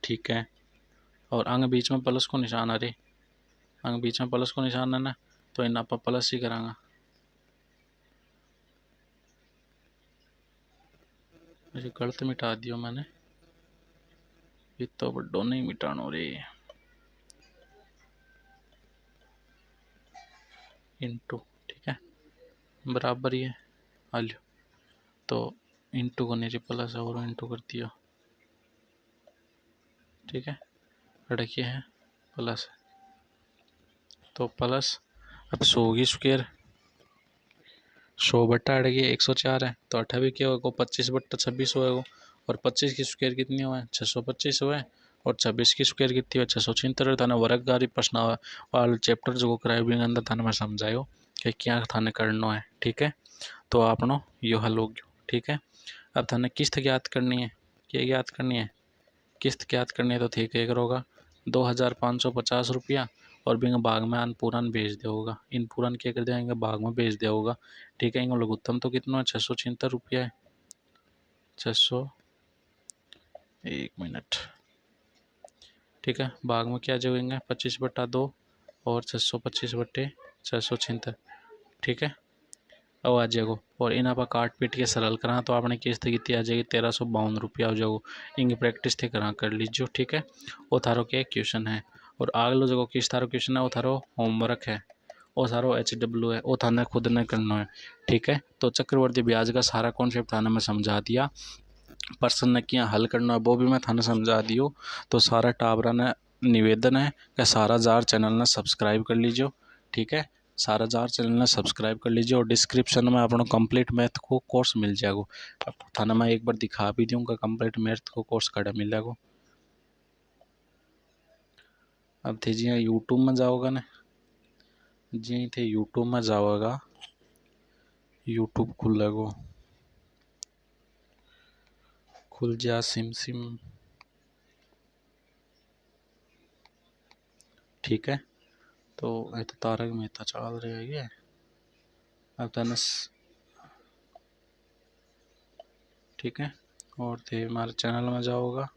ठीक है, और अंग बीच में प्लस को निशान आ रहे, अंग बीच में प्लस को निशान है ना, तो इन आप प्लस ही करांगा। मुझे गलत मिटा दियो मैंने, ये तो बड़ो नहीं मिटानो रे। इंटू ठीक है बराबर ही है आलियो, तो इंटू को नीचे प्लस और इंटू कर दिया। ठीक है, अड़के है प्लस है तो प्लस। अब 100 की स्क्वायर 100/अड़के 104 है तो 28 क्या होगा 25/26 होगा। और 25 की स्क्वायर कितनी हुआ है 625 हुआ है। और 26 की स्क्वायर कितनी है 676। थाने वर्गगारी प्रश्न वाले चैप्टर जो कराए भी अंदर थाने में समझायो कि क्या थाने करना है। ठीक है, तो आपनो यो हल हो गयो। ठीक है, अब थाने किस्त ज्ञात करनी है, क्या ज्ञात करनी है किस्त ज्ञात करनी है। तो ठीक है करोगा 2550 रुपया और बिंग बाग में अन पूरन भेज दे होगा, इन पूरन क्या कर देंगे बाग में भेज दे होगा। ठीक है, इनको लघुत्तम तो कितना है 676 रुपया है 600 1 मिनट। ठीक है, बाग में क्या जोड़ेंगे 25/2 और 625/676। ठीक है, अब आ जाएगो और इन आप काट पीट के सरल करा तो आपने किस्त कितनी आ जाएगी 1352 रुपया हो जाएगो। इनकी प्रैक्टिस थे करा कर लीजिए। ठीक है, वो थारो क्या क्वेश्चन है और अगलो जो किस थारो क्वेश्चन है वो थारो होमवर्क है, वो थारो HW है, वो थाने खुद ने करना है। ठीक है, तो चक्रवर्ती ब्याज का सारा कॉन्सेप्ट थाने में समझा दिया, पर्सन ने क्या हल करना है वो भी मैं थाने समझा दियो। तो सारा टाबरा ने निवेदन है कि सारा जार चैनल ने सब्सक्राइब कर लीजिए। ठीक है, सारा जार चैनल ने सब्सक्राइब कर लीजिए और डिस्क्रिप्शन में अपना कंप्लीट मैथ को कोर्स मिल जाएगा। अब थाना मैं एक बार दिखा भी दूँगा कंप्लीट मैथ को कोर्स कड़ा मिल जाएगा। अब थे जी यूट्यूब में जाओगा ना, जी थे यूट्यूब में जाओगा, यूट्यूब खुलेगो, खुल जा सिम सिम। ठीक है, तो ये तो तारक मेहता चल रहा है ये। अब तनस ठीक है, और थे हमारे चैनल में जाओगा,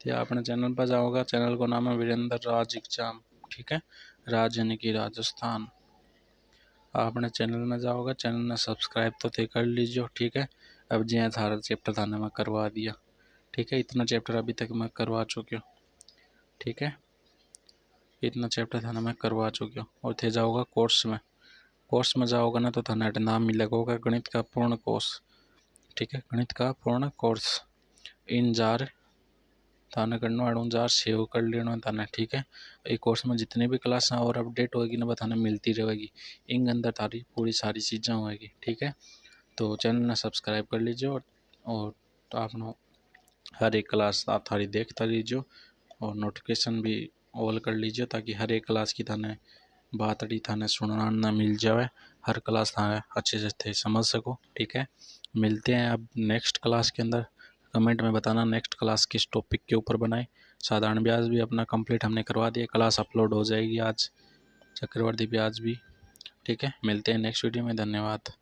तो अपने चैनल पर जाओगा, चैनल को नाम है वीरेंद्र राज एग्जाम। ठीक है, राज यानी कि राजस्थान। आपने चैनल में जाओगे, चैनल में सब्सक्राइब तो थे कर लीजिए, ठीक है। अब जी सारा चैप्टर थाने मैं करवा दिया, ठीक है। इतना चैप्टर अभी तक मैं करवा चुकी हूँ, ठीक है। इतना चैप्टर थाने मैं करवा चुकी हूँ। और थे जाओगा कोर्स में, कोर्स में जाओगे ना तो थाने नाम मिलेगा होगा गणित का पूर्ण कोर्स, ठीक है। गणित का पूर्ण कोर्स इन जार थाने करना अड़ून जार सेव कर लेना थाने, ठीक है। ये कोर्स में जितने भी क्लास और अपडेट होगी ना थाने मिलती रहेगी, इन अंदर तारी पूरी सारी चीज़ें होगी, ठीक है। तो चैनल ने सब्सक्राइब कर लीजिए और तो आप हर एक क्लास आप थारी देखता लीजिए और नोटिफिकेशन भी ऑल कर लीजिए ताकि हर एक क्लास की थाने बात अड़ी थाने सुनना ना मिल जाए, हर क्लास थाने अच्छे से थे समझ सको, ठीक है। मिलते हैं अब नेक्स्ट क्लास के अंदर। कमेंट में बताना नेक्स्ट क्लास किस टॉपिक के ऊपर बनाए। साधारण ब्याज भी अपना कंप्लीट हमने करवा दिया, क्लास अपलोड हो जाएगी आज, चक्रवर्ती ब्याज भी, ठीक है। मिलते हैं नेक्स्ट वीडियो में, धन्यवाद।